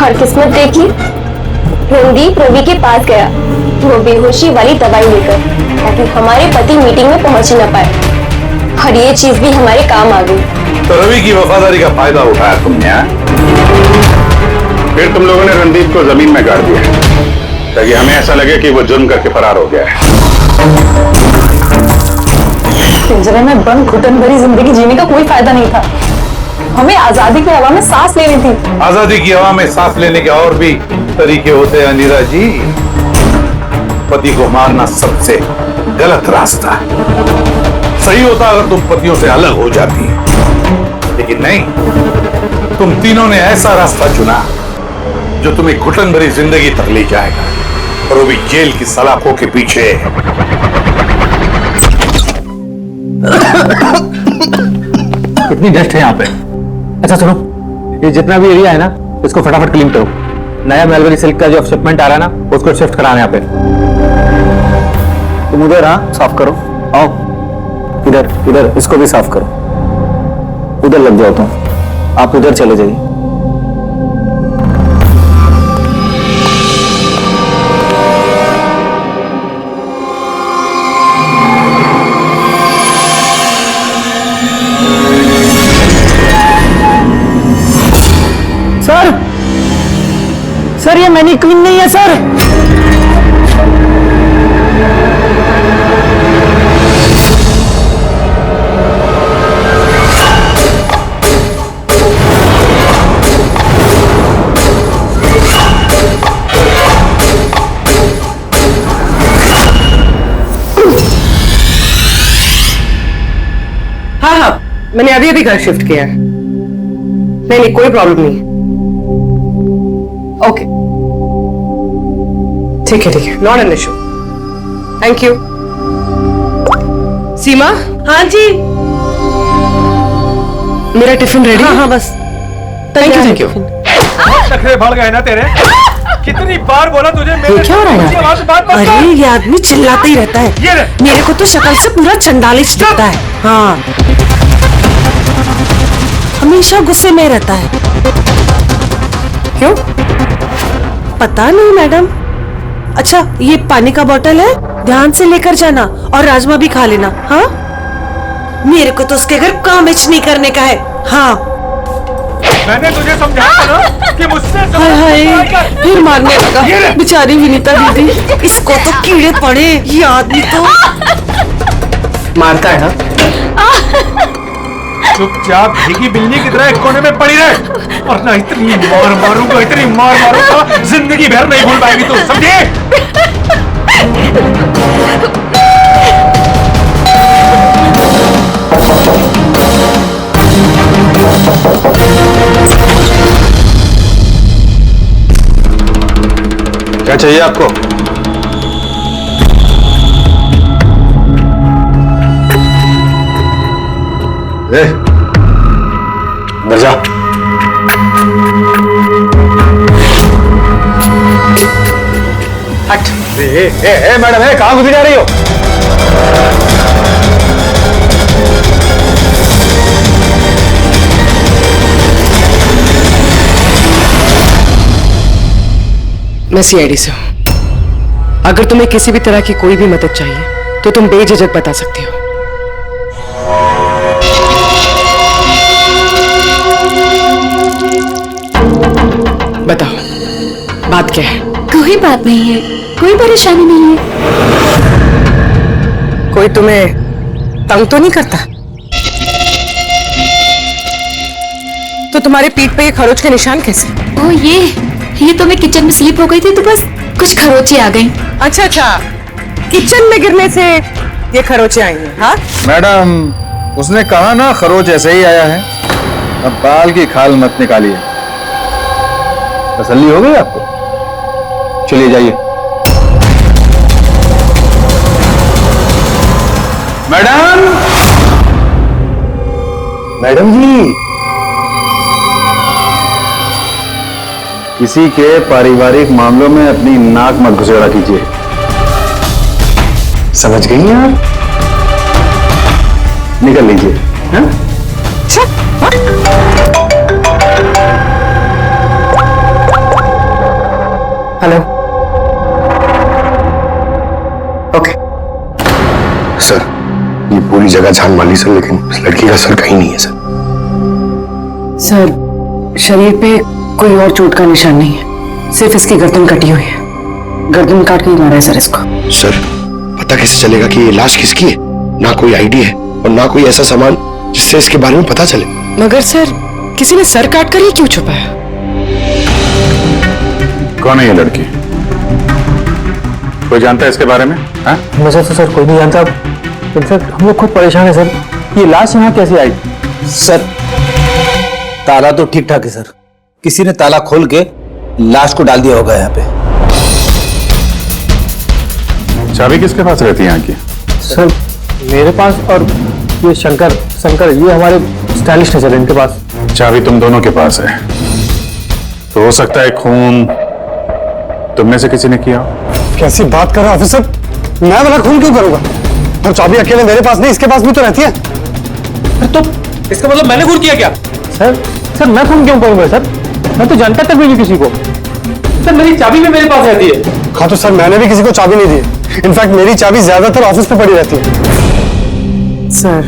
S4: और किस्मत देखी, रणदीप रवि के पास गया वो बेहोशी वाली दवाई लेकर, ताकि हमारे पति मीटिंग में पहुंच न पाए। और ये चीज भी हमारे काम आ गई।
S10: तो रवि की वफादारी का फायदा उठाया तुमने?
S2: फिर तुम लोगों ने रणदीप को जमीन में गाड़ दिया ताकि हमें ऐसा लगे कि वो जुर्म करके फरार हो गया है।
S7: पिंजरे में बंद घुटन भरी जिंदगी जीने का कोई फायदा नहीं था। हमें आजादी की हवा में सांस लेनी थी।
S10: आजादी की हवा में सांस लेने के और भी तरीके होते हैं अनीरा जी। पति को मारना सबसे गलत रास्ता है। सही होता अगर तुम पतियों से अलग हो जाती, लेकिन नहीं, तुम तीनों ने ऐसा रास्ता चुना जो तुम्हें घुटन भरी जिंदगी तक ले जाएगा, और वो भी जेल की सलाखों के पीछे।
S1: कितनी डस्ट है यहाँ पे। अच्छा सुनो, ये जितना भी एरिया है ना, इसको फटाफट क्लीन करो। नया मलबरी सिल्क का जो शिपमेंट आ रहा है ना, उसको शिफ्ट कराना यहाँ पे। तुम उधर हाँ साफ करो। आओ इधर, इधर इसको भी साफ करो। उधर लग जाओ तुम, आप उधर चले जाइए। सर, सर ये मैनीक्वीन नहीं है सर।
S7: हाँ हाँ, मैंने अभी अभी घर शिफ्ट किया है। नहीं, कोई प्रॉब्लम नहीं। ओके ठीक है, not an issue. Thank you. Seema. हाँ जी। मेरा टिफिन रेडी? हाँ बस। Thank you.
S2: नखरे बढ़ गए ना तेरे। कितनी बार बोला तुझे मेरे
S7: क्या हो रहा है?
S2: आवाज बात मत कर।
S7: अरे ये आदमी चिल्लाता ही रहता है।
S2: ये ले।
S7: मेरे को तो शक्ल से पूरा चंडालिश दिखता है। हाँ, हमेशा गुस्से में रहता है। क्यों? पता नहीं मैडम। अच्छा, ये पानी का बोतल है, ध्यान से लेकर जाना और राजमा भी खा लेना। हाँ, मेरे को तो उसके घर काम नहीं करने का है। हाँ,
S2: मैंने तुझे समझाया ना कि मुझसे
S7: हाय हाय, फिर मारने लगा। बेचारी विनीता दीदी, इसको तो कीड़े पड़े। ये आदमी तो
S1: मारता है ना।
S2: चुपचाप भीगी बिल्ली की तरह एक कोने में पड़ी रहे, वरना इतनी मार मारूंगा, इतनी मार मारूंगा, जिंदगी भर नहीं भूल पाएगी तू, समझे?
S1: क्या चाहिए आपको? अंदर जा। हट। मैडम, कहाँ घुसी जा रही हो?
S7: मैं सीआईडी से हूँ। अगर तुम्हें किसी भी तरह की कोई भी मदद चाहिए तो तुम बेझिझक बता सकती हो। बताओ, बात क्या है?
S8: कोई बात नहीं है, कोई परेशानी नहीं है।
S7: कोई तुम्हें तंग तो नहीं करता? तो तुम्हारे पीठ पे ये खरोच के निशान कैसे?
S8: ओ ये तो मैं किचन में स्लिप हो गई थी तो बस कुछ खरोचे आ गई।
S7: अच्छा, किचन में गिरने से ये खरोचे आई हैं? हाँ
S1: मैडम, उसने कहा ना खरोच ऐसे ही आया है। अब बाल की खाल मत निकालिए। तसल्ली हो गई आपको? चलिए जाइए। मैडम, मैडम जी, किसी के पारिवारिक मामलों में अपनी नाक मत घुसेड़ा कीजिए। समझ गई हैं आप? निकल लीजिए। हाँ?
S7: हेलो। ओके
S6: सर, ये पूरी जगह छान मार ली सर, लेकिन इस लड़की का सर कहीं नहीं है सर।
S7: सर, शरीर पे कोई और चोट का निशान नहीं है, सिर्फ इसकी गर्दन कटी हुई है। गर्दन काट के ही मारा है सर इसको।
S6: सर, पता कैसे चलेगा कि ये लाश किसकी है? ना कोई आईडी है और ना कोई ऐसा सामान जिससे इसके बारे में पता चले।
S7: मगर सर, किसी ने सर काट कर ही क्यों छुपाया?
S2: कौन है ये लड़की? कोई जानता है इसके बारे में? हाँ?
S1: मुझे तो सर कोई नहीं जानता। इनफैक्ट हम लोग खुद परेशान है सर। ये लाश यहाँ कैसे आई?
S9: सर, ताला तो ठीक ठाक है सर। किसी ने ताला खोल के लाश को डाल दिया होगा यहाँ पे।
S2: चाबी किसके पास रहती है यहाँ की?
S1: सर, मेरे पास और ये शंकर ये हमारे स्टाइलिस्ट है सर, इनके पास।
S2: चाबी तुम दोनों के पास है, तो हो सकता है खून तुम में से किसी ने किया हो।
S1: कैसी बात कर रहे हैं ऑफिसर? मैं वाला खून क्यों करूंगा? और चाबी अकेले मेरे पास नहीं, इसके पास भी तो रहती है।
S9: तो इसका मतलब मैंने खून किया क्या?
S1: सर मैं खून क्यों करूंगा सर? मैं तो जानता तक भी नहीं किसी को। सर, मेरी चाबी भी मेरे पास रहती है। हाँ तो सर, मैंने भी किसी को चाबी नहीं दी। इनफैक्ट मेरी चाबी ज्यादातर ऑफिस पे पड़ी रहती है।
S7: सर,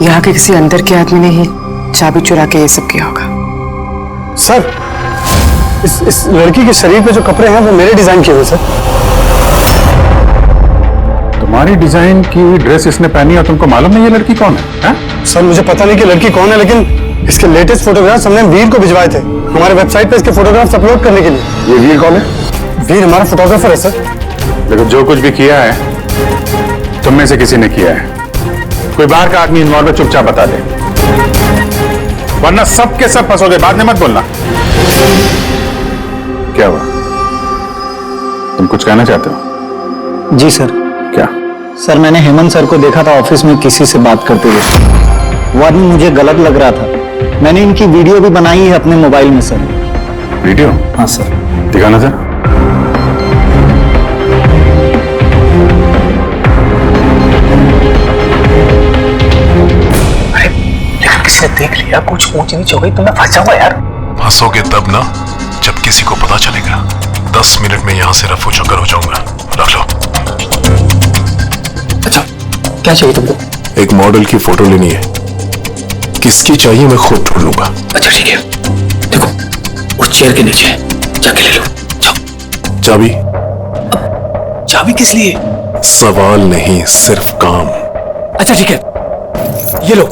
S7: यहाँ के किसी अंदर के आदमी ने ही चाबी चुरा के ये सब किया होगा।
S1: सर, इस लड़की के शरीर पे जो कपड़े हैं वो मेरे डिजाइन किए हुए सर।
S2: तुम्हारी डिजाइन की ड्रेस इसने पहनी और तुमको मालूम नहीं ये लड़की कौन है?
S1: सर, मुझे पता नहीं कि लड़की कौन है, लेकिन इसके लेटेस्ट फोटोग्राफ्स हमने वीर को भिजवाए थे हमारे वेबसाइट पे इसके फोटोग्राफ्स अपलोड करने के लिए।
S6: ये वीर कौन है?
S1: वीर हमारा फोटोग्राफर है सर।
S2: लेकिन जो कुछ भी किया है तुम में से किसी ने किया है। कोई बाहर का आदमी इन्वॉल्व है, चुपचाप बता दे, वरना सब के सब फंसोगे। बाद में मत बोलना। क्या हुआ? तुम कुछ कहना चाहते हो?
S1: जी सर।
S2: क्या?
S1: सर मैंने हेमंत सर को देखा था ऑफिस में किसी से बात करते हुए। वो आदमी मुझे गलत लग रहा था। मैंने इनकी वीडियो भी बनाई है अपने मोबाइल में सर।
S2: वीडियो?
S1: हाँ सर।
S2: दिखाना सर।
S5: अरे लेकिन किसने देख लिया, कुछ ऊंच नीच हो गई तो मैं फंस जाऊंगा यार। फंसोगे तब ना जब किसी को पता चलेगा। 10 मिनट में यहाँ से रफू चक्कर हो जाऊंगा। रख लो।
S1: अच्छा क्या चाहिए तुमको?
S5: एक मॉडल की फोटो लेनी है। किसकी चाहिए मैं खुद ढूंढ लूंगा।
S1: अच्छा ठीक है, देखो उस चेयर के नीचे जाके ले लो। जाओ।
S5: चाबी?
S1: चाबी किस लिए?
S5: सवाल नहीं, सिर्फ काम।
S1: अच्छा ठीक है, ये लो।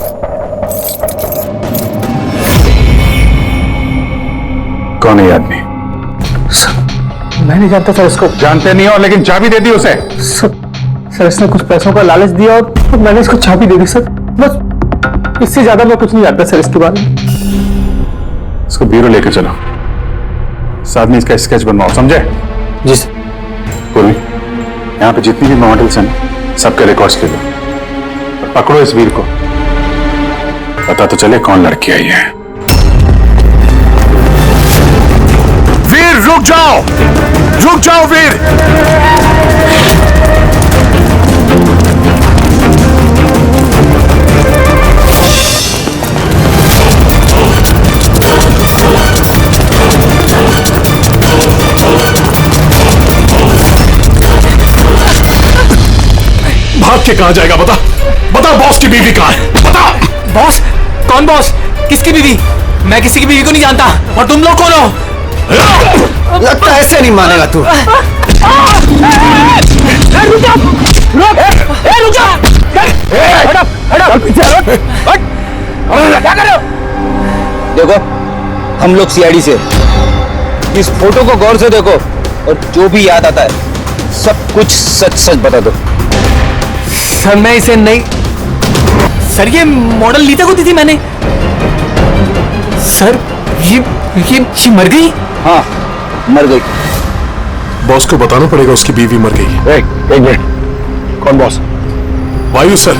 S2: कौन है ये आदमी?
S1: मैं नहीं जानता सर इसको।
S2: जानते नहीं हो लेकिन चाबी दे दी उसे।
S1: सर इसने कुछ पैसों का लालच दिया और तो मैंने इसको चाबी दे दी सर। बस इससे ज्यादा मैं कुछ नहीं जानता सर इसके बारे में।
S2: इसको ब्यूरो लेके चलो, साथ में इसका स्केच बनवाओ, समझे?
S1: जी सर।
S2: पूर्वी, यहाँ पे जितनी भी मॉडल्स हैं सबके रिकॉर्ड्स ले लो और पकड़ो इस वीर को। पता तो चले कौन लड़की आई है। वीर रुक जाओ, रुक जाओ वीर।
S5: भाग के कहां जाएगा? बता बता, बॉस की बीवी कहां है? बता।
S9: बॉस? कौन बॉस? किसकी बीवी? मैं किसी की बीवी को नहीं जानता। और तुम लोग कौन हो?
S1: लगता है ऐसे नहीं मानेगा तू।
S9: देखो हम लोग सीआईडी से, इस फोटो को गौर से देखो और जो भी याद आता है सब कुछ सच सच बता दो। सर मैं इसे नहीं, सर ये मॉडल लीता को दी थी मैंने। सर ये मर गई? हाँ मर गई।
S5: बॉस को बताना पड़ेगा उसकी बीवी मर गई।
S2: एक मिनट, कौन बॉस?
S5: वायु सर।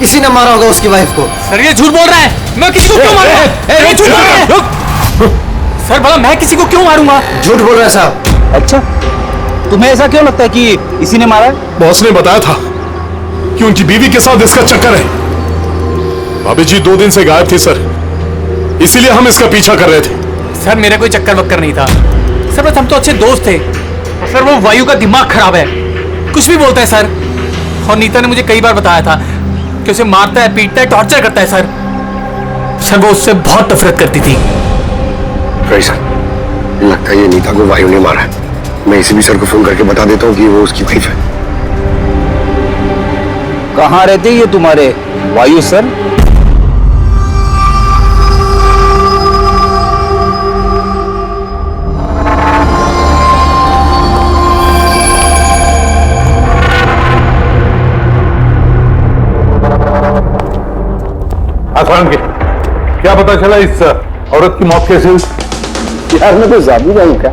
S1: इसी ने मारा होगा उसकी वाइफ को।
S9: सर ये झूठ बोल रहा है। मैं किसी को क्यों मारूंगा? ये झूठ बोल रहा है। सर भला मैं किसी को क्यों मारूंगा?
S1: झूठ बोल रहा है साहब।
S9: अच्छा तुम्हें ऐसा क्यों लगता है कि इसी ने मारा है?
S5: बॉस ने बताया था कि उनकी बीवी के साथ इसका चक्कर है। भाभी जी 2 दिन से गायब थी सर, इसीलिए हम इसका पीछा कर रहे थे।
S9: सर मेरा कोई चक्कर वक्कर नहीं था सर, बस हम तो अच्छे दोस्त थे। सर वो वायु का दिमाग खराब है, कुछ भी बोलता है सर। और नीता ने मुझे कई बार बताया था कि उसे मारता है, पीटता है, टॉर्चर करता है सर। सर वो उससे बहुत नफरत करती थी।
S6: सर लगता है ये नीता को वायु ने मारा है। मैं इसी भी सर को फोन करके बता देता हूँ कि वो उसकी वाइफ है।
S9: कहाँ रहते ये तुम्हारे वायु सर?
S10: आसान के क्या पता चला इस औरत की मौत कैसे हुई?
S6: यार मैं तो जादूगर हूँ क्या?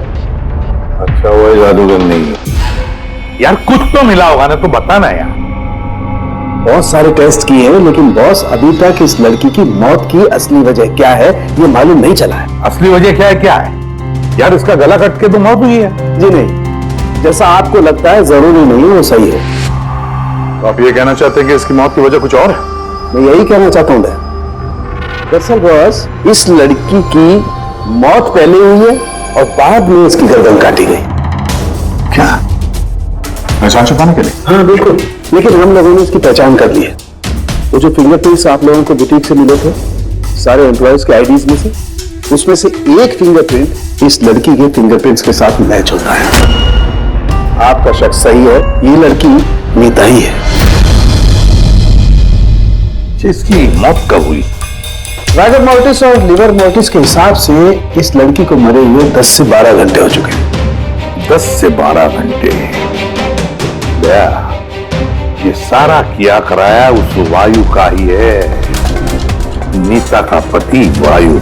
S10: अच्छा वो जादूगर नहीं है यार, कुछ तो मिला होगा ना, तो बताना यार।
S6: बहुत सारे टेस्ट किए हैं लेकिन बॉस अभी तक इस लड़की की मौत की असली वजह क्या है ये मालूम नहीं चला है।
S10: असली वजह क्या है यार? इसका गला कट के तो मौत हुई है।
S6: जी नहीं, जैसा आपको लगता है जरूरी नहीं वो सही है।
S2: तो आप ये कहना चाहते हैं कि इसकी मौत की वजह कुछ और है?
S6: मैं यही कहना चाहता हूँ। दरअसल बॉस इस लड़की की मौत पहले हुई है और बाद में इसकी गर्दन काटी गई।
S2: क्या? पहचान छुपाने के लिए?
S6: हाँ बिल्कुल, लेकिन हम लोगों ने इसकी पहचान कर ली है। वो जो फिंगरप्रिंट्स आप लोगों को बुटीक से मिले थे सारे एम्प्लॉयज के आईडीज में से, उसमें से एक फिंगरप्रिंट इस लड़की के फिंगरप्रिंट्स के साथ मैच होता है। आपका शक सही है, ये लड़की नीता ही है।
S10: इसकी मौत कब हुई?
S6: राइगर मोर्टिस और लिवर मोर्टिस के हिसाब से इस लड़की को मरे हुए 10 से 12 घंटे हो चुके हैं।
S10: 10 से 12 घंटे? ये सारा किया कराया उस वायु का ही है, नीता का पति वायु।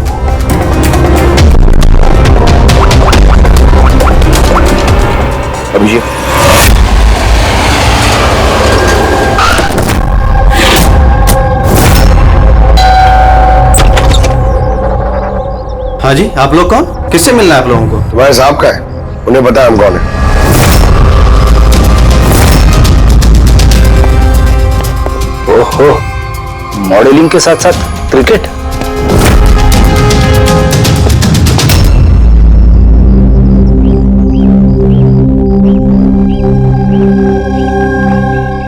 S10: अभिषेक
S1: हाँ जी, आप लोग कौन? किससे मिलना है आप लोगों को?
S6: तुम्हारे साहब का है, उन्हें पता है हम कौन है। ओहो, मॉडलिंग के साथ साथ क्रिकेट।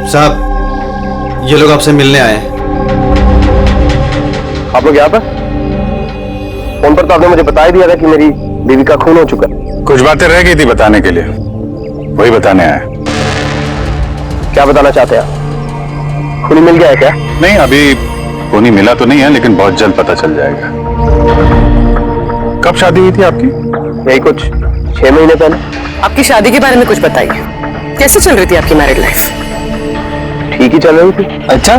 S1: साहब, ये लोग आपसे मिलने आए हैं।
S6: आप लोग यहाँ पर? फोन पर तो आपने मुझे बता ही दिया था कि मेरी बीवी का खून हो चुका।
S2: कुछ बातें रह गई थी बताने के लिए, वही बताने आया।
S6: क्या बताना चाहते हैं आप? खूनी मिल गया है क्या?
S2: नहीं, अभी खूनी मिला तो नहीं है, लेकिन बहुत जल्द पता चल जाएगा। कब शादी हुई थी आपकी?
S6: यही कुछ 6 महीने पहले।
S7: आपकी शादी के बारे में कुछ बताइए, कैसे चल रही थी आपकी मैरिड लाइफ?
S6: ठीक ही चल रही थी।
S5: अच्छा,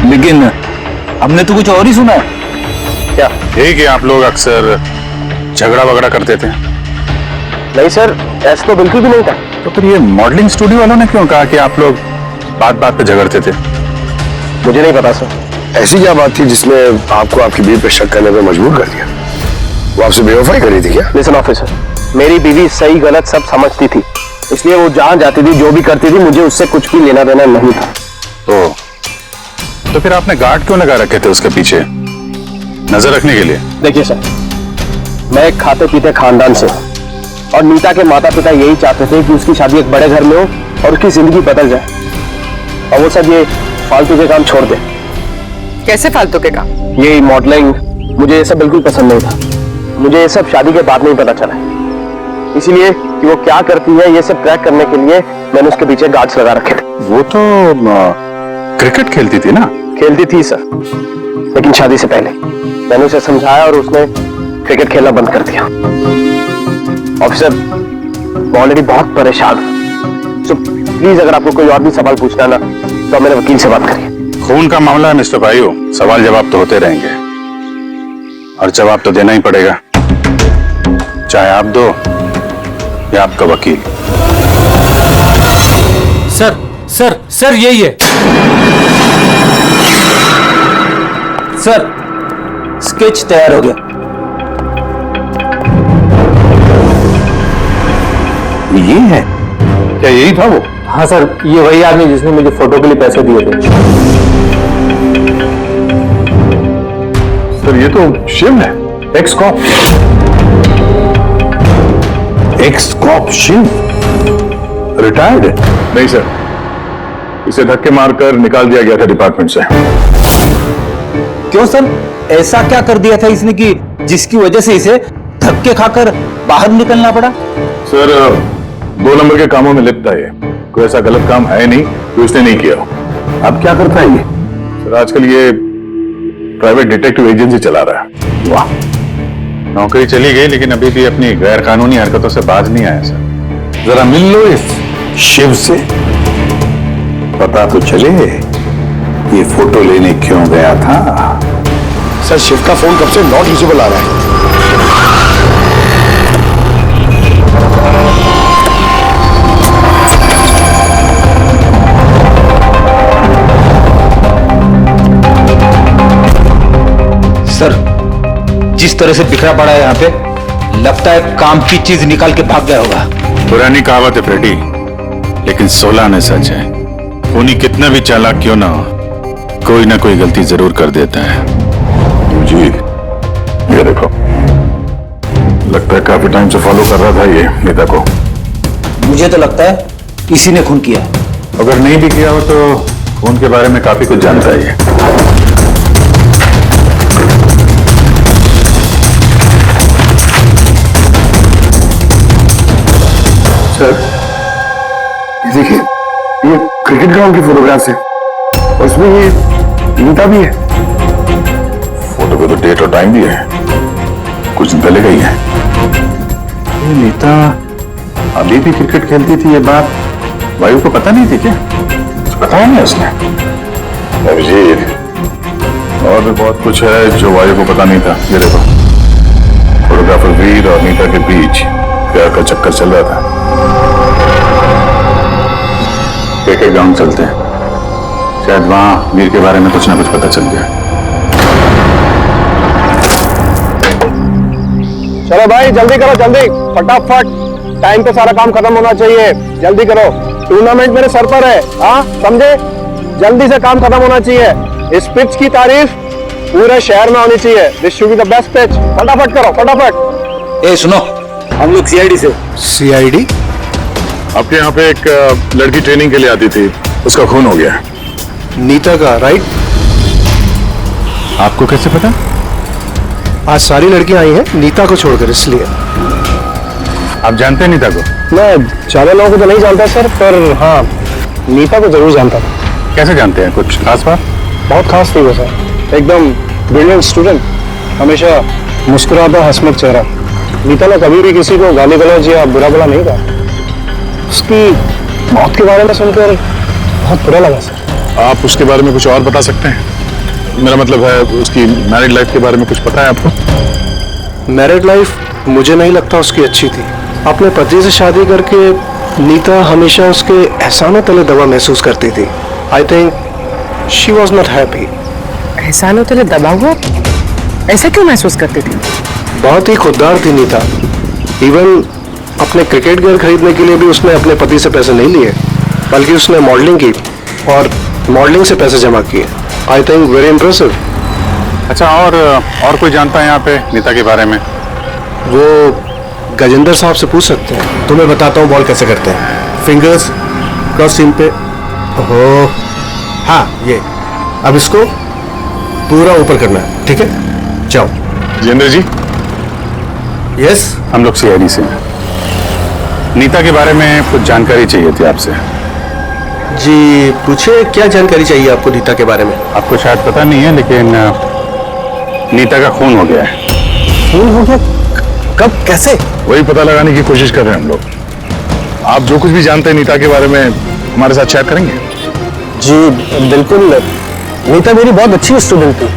S5: लेकिन हमने तो कुछ और ही सुना है।
S6: क्या?
S2: यही कि आप लोग अक्सर झगड़ा वगड़ा करते थे।
S6: नहीं सर, ऐसा तो बिल्कुल भी नहीं था।
S2: तो फिर ये मॉडलिंग स्टूडियो वालों ने क्यों कहा कि आप लोग बात बात पे झगड़ते थे?
S6: मुझे नहीं पता सर। ऐसी क्या बात थी जिसने आपको आपकी बीवी पे शक करने पे मजबूर कर दिया? वो आपसे बेवफाई कर रही थी क्या? लिसन ऑफिसर, मेरी बीवी सही गलत सब समझती थी, इसलिए वो जहां जाती थी, जो भी करती थी, मुझे उससे कुछ भी लेना देना नहीं था।
S2: तो फिर आपने गार्ड क्यों लगा रखे थे उसके पीछे, नजर रखने के लिए?
S6: देखिए सर, मैं एक खाते पीते खानदान से, और नीता के माता पिता यही चाहते थे कि उसकी शादी एक बड़े घर में हो और उसकी जिंदगी बदल जाए, और वो सब ये फालतू के काम छोड़ दे।
S7: कैसे फालतू के काम?
S6: ये मॉडलिंग, मुझे ये सब बिल्कुल पसंद नहीं था। मुझे ये सब शादी के बाद नहीं पता चला, इसीलिए कि वो क्या करती है ये सब ट्रैक करने के लिए मैंने उसके पीछे गार्ड्स लगा रखे थे।
S2: वो तो क्रिकेट खेलती थी ना?
S6: खेलती थी सर, लेकिन शादी से पहले मैंने उसे समझाया और उसने क्रिकेट खेलना बंद कर दिया। ऑफिसर, मैं ऑलरेडी बहुत परेशान हूं, सो प्लीज अगर आपको कोई और भी सवाल पूछना ना, तो मेरे वकील से बात करिए।
S2: खून का मामला है मिस्टर भाइयों, सवाल जवाब तो होते रहेंगे, और जवाब तो देना ही पड़ेगा, चाहे आप दो या आपका वकील।
S9: सर सर सर, यही है
S5: सर, स्केच तैयार हो गया।
S10: ये है
S2: क्या यही था वो?
S1: हाँ सर, ये वही आदमी जिसने मुझे फोटो के लिए पैसे दिए थे।
S2: सर ये तो शिव है, ex cop.
S10: Ex cop Shiv
S2: retired है? नहीं सर, इसे धक्के मारकर निकाल दिया गया था डिपार्टमेंट से।
S5: क्यों सर, ऐसा क्या कर दिया था इसने कि जिसकी वजह से इसे धक्के खाकर बाहर निकलना पड़ा?
S2: सर 2 नंबर के कामों में लिप्त है ये, कोई ऐसा गलत काम है नहीं जो इसने नहीं किया।
S10: अब क्या करता है ये?
S2: सर आजकल ये प्राइवेट डिटेक्टिव एजेंसी चला रहा है।
S10: वाह,
S2: नौकरी चली गई, लेकिन अभी भी अपनी गैर कानूनी हरकतों से बाज नहीं आया सर।
S10: जरा मिल लो इस शिव से, पता तो चले ये फोटो लेने क्यों गया था।
S6: सर शिव का फोन कब से नॉट यूजेबल आ रहा है।
S5: सर, जिस तरह से बिखरा पड़ा है यहाँ पे, लगता है काम की चीज निकाल के भाग गया होगा।
S2: पुरानी कहावत है फ्रेडी, लेकिन 16 में सच है। खूनी कितना भी चालाक क्यों ना हो, कोई ना कोई गलती जरूर कर देता है।
S10: जी, ये देखो, लगता है काफी टाइम से फॉलो कर रहा था ये नेता को।
S5: मुझे तो लगता है इसी ने खून किया है।
S2: अगर नहीं भी किया हो तो खून के बारे में काफी कुछ जानता ही है।
S6: सर ये देखिए, ये क्रिकेट ग्राउंड की फोटोग्राफ है और इसमें ये नीता भी है।
S10: फोटो पे तो डेट और टाइम भी है, कुछ दिन पहले गई है।
S2: ये नीता अभी भी क्रिकेट खेलती थी, ये बात वायु को पता नहीं थी क्या?
S10: बताया नहीं उसने? अभिजीत,
S2: और भी बहुत कुछ है जो वायु को पता नहीं था। ये देखो, फोटोग्राफर वीर और नीता के बीच प्यार का चक्कर चल रहा था। क्रिकेट ग्राउंड चलते हैं, शायद वहां वीर के बारे में कुछ ना कुछ पता चल गया।
S6: चलो भाई जल्दी करो, जल्दी फटाफट, टाइम पे सारा काम खत्म होना चाहिए, जल्दी करो। टूर्नामेंट मेरे सर पर है, हाँ समझे? जल्दी से काम खत्म होना चाहिए। इस पिच की तारीफ पूरे शहर में होनी चाहिए। This should be the best pitch. फटाफट करो, फटाफट।
S1: ए सुनो, हम लोग सीआईडी से।
S2: सीआईडी? आपके यहाँ पे एक लड़की ट्रेनिंग के लिए आती थी, उसका खून हो गया।
S6: नीता का, राइट?
S2: आपको कैसे पता?
S6: आज सारी लड़कियां आई हैं नीता को छोड़कर, इसलिए।
S2: आप जानते हैं नीता को?
S6: मैं ज्यादा लोगों को तो नहीं जानता सर, पर हाँ नीता को जरूर जानता था।
S2: कैसे जानते हैं? कुछ खास बात?
S6: बहुत खास थी वो सर, एकदम ब्रिलियंट स्टूडेंट, हमेशा मुस्कुराता हंसमुख चेहरा। नीता ने कभी भी किसी को गाली गलौज या बुरा भला नहीं कहा। उसकी मौत के बारे में सुनकर बहुत बुरा लगा सर।
S2: आप उसके बारे में कुछ और बता सकते हैं? मेरा मतलब है उसकी मैरिड लाइफ के बारे में कुछ पता है आपको?
S6: मैरिड लाइफ मुझे नहीं लगता उसकी अच्छी थी। अपने पति से शादी करके नीता हमेशा उसके एहसानों तले दबा महसूस करती थी। I think she was not happy.
S7: एहसानों तले दबा हुआ? ऐसा क्यों महसूस करती थी?
S6: बहुत ही खुददार थी नीता। इवन अपने क्रिकेट गियर खरीदने के लिए भी उसने अपने पति से पैसे नहीं लिए, बल्कि उसने मॉडलिंग की और मॉडलिंग से पैसे जमा किए। I think very impressive.
S2: अच्छा, और कोई जानता है यहाँ पे नीता के बारे में?
S6: वो गजेंद्र साहब से पूछ सकते हैं। तुम्हें बताता हूँ बॉल कैसे करते हैं। फिंगर्स क्रॉस सीम पे, हो हाँ ये, अब इसको पूरा ऊपर करना है, ठीक है? जाओ।
S2: जितेंद्र जी।
S6: यस,
S2: हम लोग सीआईडी से हैं। नीता के बारे में कुछ जानकारी चाहिए थी आपसे।
S6: जी पूछिए, क्या जानकारी चाहिए आपको नीता के बारे में?
S2: आपको शायद पता नहीं है, लेकिन नीता का खून हो गया है।
S6: खून हो गया? कब, कैसे?
S2: वही पता लगाने की कोशिश कर रहे हैं हम लोग। आप जो कुछ भी जानते हैं नीता के बारे में हमारे साथ शेयर करेंगे?
S6: जी बिल्कुल। नीता मेरी बहुत अच्छी स्टूडेंट थी।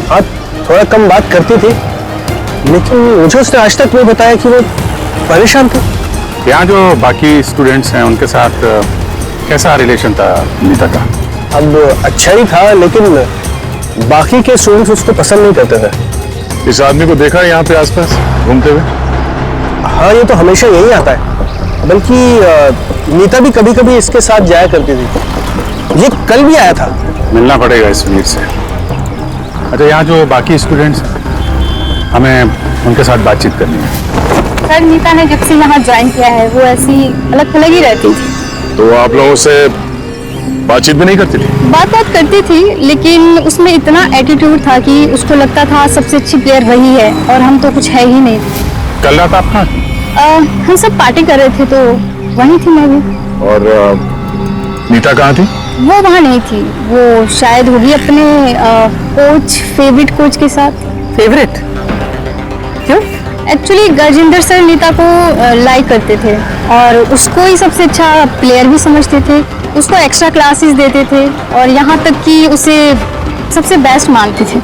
S6: हाँ थोड़ा कम बात करती थी, लेकिन मुझे उसने आज तक नहीं बताया कि वो परेशान थी।
S2: यहाँ जो बाकी स्टूडेंट्स हैं उनके साथ कैसा रिलेशन था नीता का?
S6: अब अच्छा ही था, लेकिन बाकी के स्टूडेंट्स उसको पसंद नहीं करते थे।
S2: इस आदमी को देखा है यहाँ पे आसपास घूमते हुए?
S6: हाँ ये तो हमेशा यही आता है, बल्कि नीता भी कभी कभी इसके साथ जाया करती थी। ये कल भी आया था।
S2: मिलना पड़ेगा इस वीर से। अच्छा, यहाँ जो बाकी स्टूडेंट्स, हमें उनके साथ बातचीत करनी है।
S8: सर नीता ने जब से यहाँ ज्वाइन किया है वो ऐसी अलग थलग ही रहती थी।
S2: तो आप लोगों से बातचीत भी नहीं करती थी?
S8: बात करती थी, लेकिन उसमें इतना एटीट्यूड था कि उसको लगता था सबसे अच्छी प्लेयर वही है और हम तो कुछ है ही नहीं।
S2: कल रात आप कहाँ थी?
S8: हम सब पार्टी कर रहे थे तो वहीं थी मैं भी।
S2: और नीता कहाँ थी?
S8: वो वहाँ नहीं थी, वो शायद होगी अपने कोच, फेवरेट कोच के साथ।
S7: फेवरेट? क्यों?
S8: एक्चुअली गजेंद्र सर नीता को लाइक करते थे और उसको ही सबसे अच्छा प्लेयर भी समझते थे। उसको एक्स्ट्रा क्लासेस देते थे और यहाँ तक कि उसे सबसे बेस्ट मानते थे।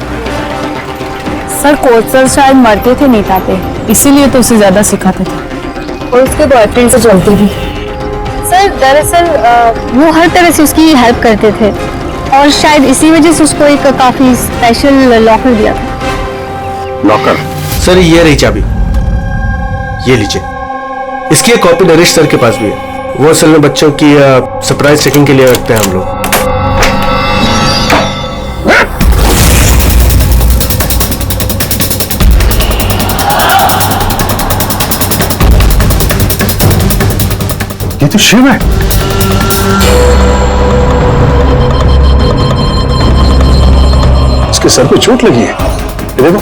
S4: सर कोच सर शायद मरते थे नीता पे, इसीलिए तो उसे ज्यादा सिखाते थे और उसके बॉयफ्रेंड से चलती थी।
S8: सर दरअसल वो हर तरह से उसकी हेल्प करते थे और शायद इसी वजह से उसको एक काफी स्पेशल लॉकर दिया था।
S2: लॉकर?
S6: सर ये रही चाबी, ये लीजिए। इसकी एक कॉपी नरेश सर के पास भी है। वो असल में बच्चों की सरप्राइज चेकिंग के लिए रखते हैं हम लोग।
S2: ये तो शिव है।
S6: इसके सर पे चोट लगी है, ये देखो।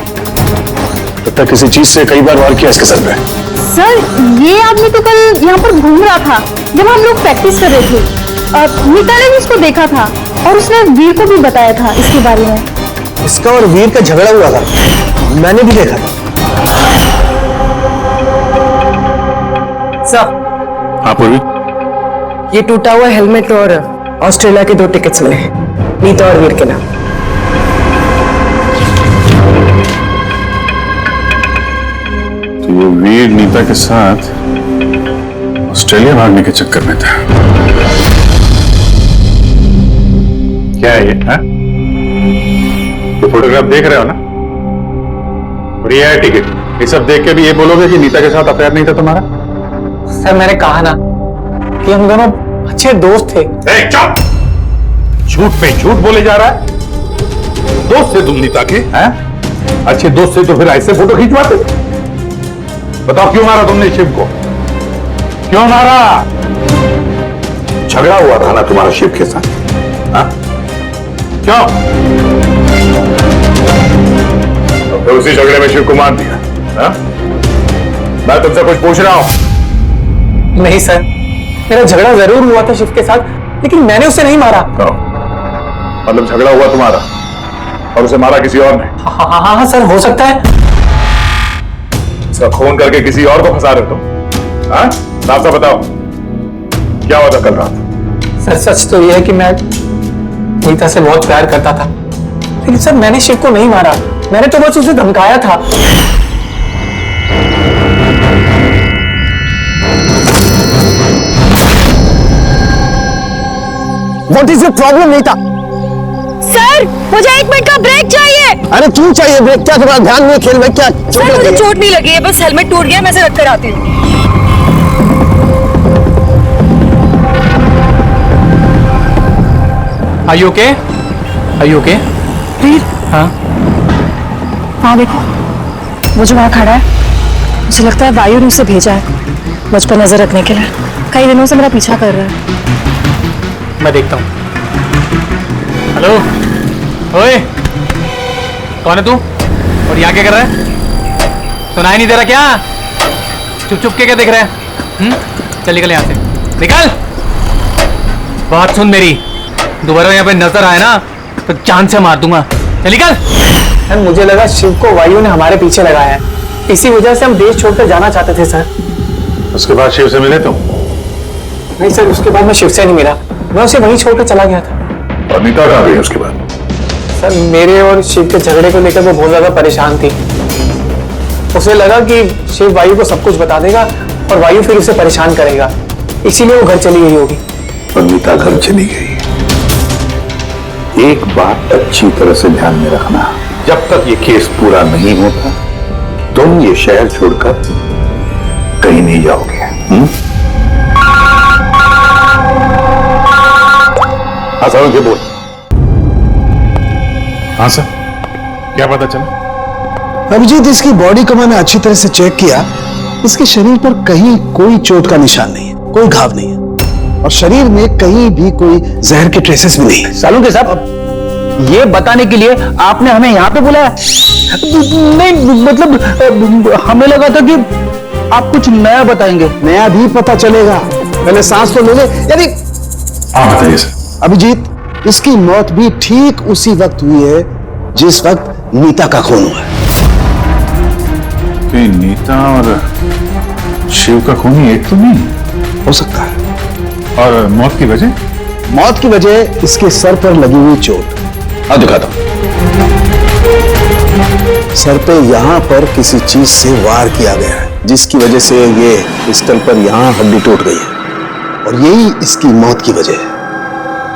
S6: लगता है किसी चीज से कई बार वार किया इसके सर पे।
S8: सर ये आदमी तो कल यहाँ पर घूम रहा था जब हम लोग प्रैक्टिस कर रहे थे। नीता ने भी इसको देखा था और उसने वीर को भी बताया था इसके बारे में।
S6: इसका और वीर का झगड़ा हुआ था, मैंने भी देखा था।
S7: सर
S2: हाँ पूर्वी,
S7: ये टूटा हुआ हेलमेट और ऑस्ट्रेलिया के 2 टिकट्स मिले हैं, नीता और वीर के नाम।
S2: तो ये वीर नीता के साथ ऑस्ट्रेलिया भागने के चक्कर में था। क्या है ये? ये फोटोग्राफ देख रहे हो ना? और ये है टिकट। ये सब देख के भी ये बोलोगे कि नीता के साथ अफेयर नहीं था तुम्हारा?
S9: सर मैंने कहा ना कि हम दोनों अच्छे दोस्त थे।
S10: चुप! झूठ पे झूठ बोले जा रहा है। दोस्त थे तुम नीता के, हैं? अच्छे दोस्त थे तो फिर ऐसे फोटो खींचवाते? बताओ क्यों मारा तुमने शिव को? क्यों मारा? झगड़ा हुआ था ना तुम्हारा शिव के साथ, हाँ? क्यों? तो फिर उसी झगड़े में शिव को मार दिया, हाँ? मैं तुमसे कुछ पूछ रहा हूं।
S9: नहीं सर, मेरा झगड़ा जरूर हुआ था शिव के साथ, लेकिन मैंने उसे नहीं मारा।
S2: मतलब झगड़ा हुआ तुम्हारा और उसे मारा किसी और ने?
S9: हाँ सर, हो सकता है।
S2: इसका खून करके किसी और को फंसा रहे हो तुम, हाँ? साफ साफ बताओ क्या हुआ था कल रात?
S9: सर सच तो यह है कि मैं नीता से बहुत प्यार करता था, लेकिन सर मैंने शिव को नहीं मारा, मैंने तो बस उसे धमकाया था।
S6: What is your problem Neeta?
S4: Sir मुझे 1 मिनट का ब्रेक चाहिए।
S6: अरे क्यों चाहिए ब्रेक? क्या तुम्हारा ध्यान में खेल में? क्या
S4: सर मुझे चोट नहीं लगी है, बस हेलमेट टूट गया, मैं इसे रख कर आती हूँ।
S9: Are you okay? Are you okay?
S8: वीर,
S9: हाँ
S8: हाँ देखो, वो जो वहाँ खड़ा है, मुझे लगता है वायु ने उसे भेजा है मुझ पर नजर रखने के लिए। कई दिनों से मेरा पीछा कर रहा है।
S9: मैं देखता हूँ। हेलो, ओए, कौन है तू? और यहाँ क्या कर रहा है? सुनाई नहीं दे रहा क्या? चुप चुप के क्या देख रहा है? चल निकल यहाँ से, निकल। बात सुन मेरी, दोबारा यहाँ पे नजर आए ना तो जान से मार दूंगा। चल निकल। सर मुझे लगा शिव को वायु ने हमारे पीछे लगाया है, इसी वजह से हम देश छोड़कर जाना चाहते थे सर।
S2: उसके बाद शिव से मिले तुम?
S9: नहीं सर, उसके बाद मैं शिव से नहीं मिला, मैं उसे वहीं छोड़कर चला गया था।
S2: और नीता कहाँ गई उसके बाद?
S9: सर मेरे और शिव के झगड़े को लेकर वो बहुत ज्यादा परेशान थी। उसे लगा कि शिव वायु को सब कुछ बता देगा और वायु फिर उसे परेशान करेगा, इसीलिए वो घर चली गई होगी।
S10: और नीता घर चली गई। एक बात अच्छी तरह से ध्यान में रखना, जब तक ये केस पूरा नहीं होता तुम ये शहर छोड़कर कहीं नहीं जाओगे। हाँ सर, ये बोल।
S2: हाँ सर, क्या पता चला?
S6: अभिजीत, इसकी बॉडी को मैंने अच्छी तरह से चेक किया। इसके शरीर पर कहीं कोई चोट का निशान नहीं है, कोई घाव नहीं है, और शरीर में कहीं भी कोई जहर के ट्रेसेस भी नहीं है।
S1: सालुंके साहब, ये बताने के लिए आपने हमें यहाँ पे बुलाया? नहीं मतलब हमें लगा था कि आप कुछ नया बताएंगे।
S6: नया भी पता चलेगा, पहले सांस तो ले ले। यानी
S2: हाँ बताइए सर।
S6: अभिजीत, इसकी मौत भी ठीक उसी वक्त हुई है जिस वक्त नीता का खून हुआ है।
S2: तो नीता और शिव का खून एक तो नहीं
S6: हो सकता है।
S2: और मौत की वजह?
S6: मौत की वजह इसके सर पर लगी हुई चोट। अब दिखाता हूं। सर पे यहां पर किसी चीज से वार किया गया है, जिसकी वजह से ये पिस्टल पर यहां हड्डी टूट गई है, और यही इसकी मौत की वजह है।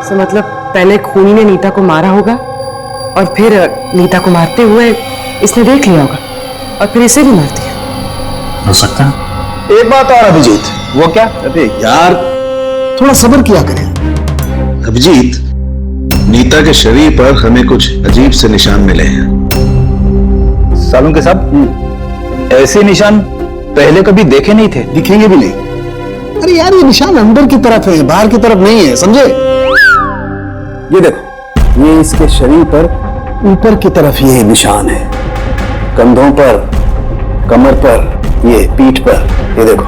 S7: तो मतलब पहले खूनी ने नीता को मारा होगा और फिर नीता को मारते हुए इसने देख लिया होगा और फिर इसे भी मार दिया।
S2: हो सकता है।
S6: एक बात और अभिजीत।
S1: वो क्या?
S6: अरे यार, थोड़ा सब्र किया करें। अभिजीत, नीता के शरीर पर हमें कुछ अजीब से निशान मिले हैं।
S1: सालुंके साहब, ऐसे निशान पहले कभी देखे नहीं थे।
S6: दिखेंगे भी नहीं। अरे यार, ये निशान अंदर की तरफ है, बाहर की तरफ नहीं है, समझे? ये देखो, ये इसके शरीर पर ऊपर की तरफ ये निशान है, कंधों पर, कमर पर, ये पीठ पर, ये देखो।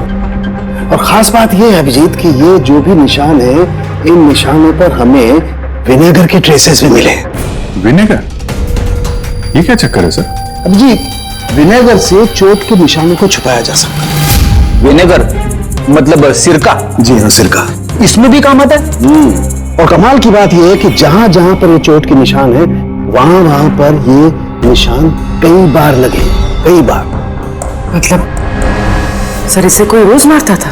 S6: और खास बात ये है अभिजीत कि ये जो भी निशान है, इन निशानों पर हमें विनेगर के ट्रेसेस भी मिले।
S2: विनेगर? ये क्या चक्कर है सर?
S6: अभिजीत, विनेगर से चोट के निशानों को छुपाया जा सकता है।
S1: विनेगर मतलब सिरका?
S6: जी हाँ, सिरका
S1: इसमें भी काम आता है।
S6: और कमाल की बात यह है कि जहां जहां पर ये चोट के निशान है, वहां वहां पर ये निशान कई बार लगे, कई बार।
S7: मतलब सर इसे कोई रोज मारता था?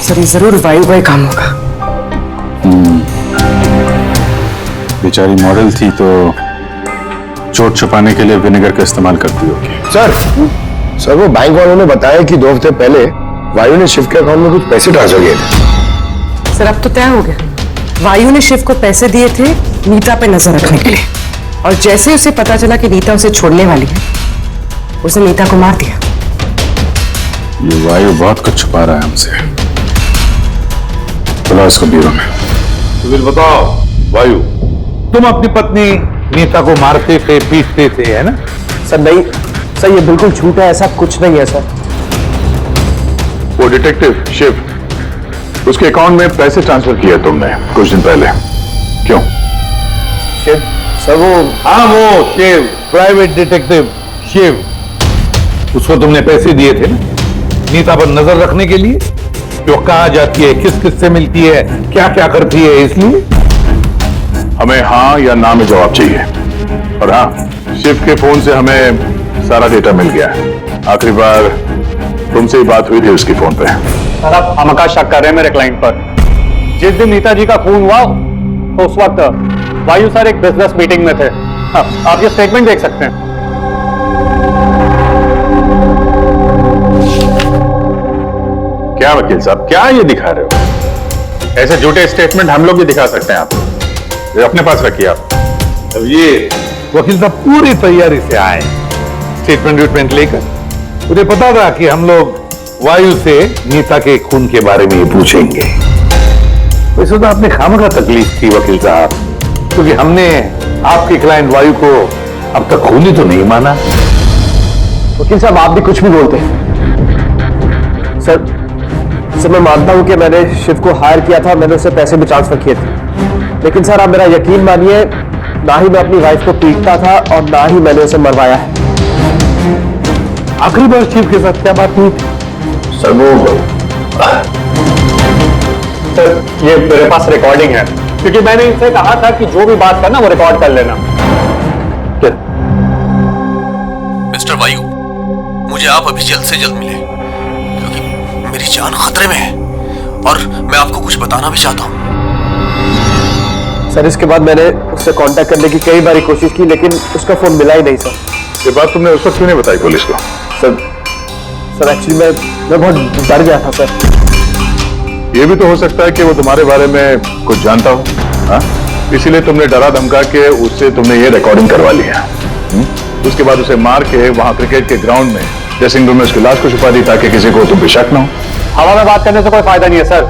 S7: सर ये जरूर वायु का काम होगा।
S2: बेचारी मॉडल थी तो चोट छुपाने के लिए विनेगर का इस्तेमाल करती होगी।
S6: सर वो बैंक वालों ने बताया कि 2 हफ्ते पहले वायु ने शिव के अकाउंट में कुछ पैसे ट्रांसफर किए थे।
S7: सर अब तो तय हो गया, वायु ने शिव को पैसे दिए थे नीता पे नजर रखने के लिए, और जैसे उसे पता चला कि नीता उसे छोड़ने वाली है, उसने नीता को मार दिया।
S2: ये वायु बहुत कुछ छुपा रहा है हमसे। बुलाओ इसको ब्यूरो में।
S10: तो फिर बताओ वायु, तुम अपनी पत्नी नीता को मारते थे, पीटते थे, है ना?
S6: सर नहीं सर, ये बिल्कुल झूठ है, ऐसा कुछ नहीं है सर।
S2: वो डिटेक्टिव शिव, उसके अकाउंट में पैसे ट्रांसफर किए तुमने कुछ दिन पहले, क्यों?
S6: शिव सर
S10: वो शिव, प्राइवेट डिटेक्टिव शिव, उसको तुमने पैसे दिए थे ना नीता पर नजर रखने के लिए, कि वो कहां जाती है, किस किस से मिलती है, क्या क्या करती है, इसलिए
S2: हमें हाँ या ना में जवाब चाहिए। और हाँ, शिव के फोन से हमें सारा डेटा मिल गया है। आखिरी बार तुमसे ही बात हुई थी उसकी फोन पे।
S1: सर आप हमका शक कर रहे हैं मेरे क्लाइंट पर। जिस दिन नीता जी का खून हुआ तो उस वक्त वायु सर एक बिजनेस मीटिंग में थे। हाँ, आप ये स्टेटमेंट देख सकते हैं।
S2: क्या वकील साहब, क्या ये दिखा रहे हो? ऐसे झूठे स्टेटमेंट हम लोग भी दिखा सकते हैं आपको, ये अपने पास रखिए आप।
S10: अब ये वकील साहब पूरी तैयारी से आए स्टेटमेंट लेकर। मुझे पता था कि हम लोग वायु से नीता के खून के बारे में ही पूछेंगे। वैसे तो आपने खामखा तकलीफ की वकील साहब, क्योंकि हमने आपके क्लाइंट वायु को अब तक खूनी तो नहीं माना।
S6: वकील साहब आप भी कुछ भी बोलते हैं। सर मैं मानता हूं कि मैंने शिव को हायर किया था, मैंने उसे पैसे भी ट्रांसफर किए थे, लेकिन सर आप मेरा यकीन मानिए, ना ही मैं अपनी वाइफ को पीटता था और ना ही मैंने उसे मरवाया है।
S10: आखिरी बार शिव के साथ क्या बात हुई थी?
S6: सर
S1: ये मेरे पास रिकॉर्डिंग है, क्योंकि मैंने इनसे कहा था कि जो भी बात करना वो रिकॉर्ड कर लेना।
S5: मिस्टर वायु, मुझे आप अभी जल्द से जल्द मिले, क्योंकि मेरी जान खतरे में है और मैं आपको कुछ बताना भी चाहता हूं।
S6: सर इसके बाद मैंने उससे कांटेक्ट करने की कई बार कोशिश की, लेकिन उसका फोन मिला ही नहीं सर।
S2: ये बात तुमने उस वक्त क्यों नहीं बताई पुलिस को?
S6: सर एक्चुअली मैं बहुत डर गया था सर।
S2: ये भी तो हो सकता है कि वो तुम्हारे बारे में कुछ जानता हो, हाँ? इसीलिए तुमने डरा धमका के उससे तुमने ये रिकॉर्डिंग करवा लिया। उसके बाद उसे मार के वहां क्रिकेट के ग्राउंड में ड्रेसिंग रूम में उसकी लाश को छुपा दी, ताकि किसी को तुम पे शक ना हो।
S1: हवा में बात करने से कोई फायदा नहीं है सर,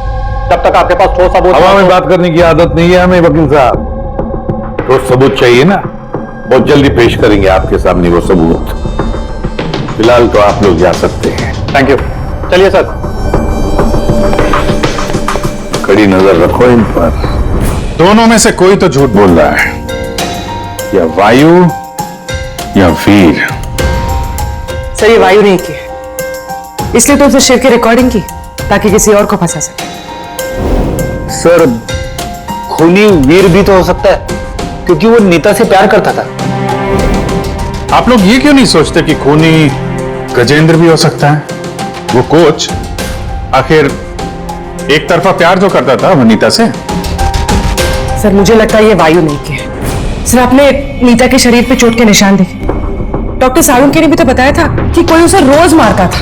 S1: जब तक आपके पास ठोस सबूत।
S10: हवा में बात करने की आदत नहीं है हमें वकील साहब, ठोस सबूत चाहिए ना, बहुत जल्दी पेश करेंगे आपके सामने वो सबूत। फिलहाल तो आप लोग जा सकते हैं।
S1: थैंक यू, चलिए सर।
S10: कड़ी नजर रखो इन पर।
S2: दोनों में से कोई तो झूठ बोल रहा है, या वायु या वीर।
S7: सर ये वायु नहीं किया, इसलिए तो उसने शिव की रिकॉर्डिंग की ताकि किसी और को फंसा सके।
S6: सर खूनी वीर भी तो हो सकता है, क्योंकि वो नीता से प्यार करता था।
S2: आप लोग ये क्यों नहीं सोचते कि खूनी गजेंद्र भी हो सकता है? वो कोच आखिर एक तरफा प्यार जो करता था वो नीता से।
S7: सर मुझे लगता है ये वायु नहीं किया। सर आपने नीता के शरीर पे चोट के निशान देखे, डॉक्टर साळुंखे ने भी तो बताया था कि कोई उसे रोज मारता था,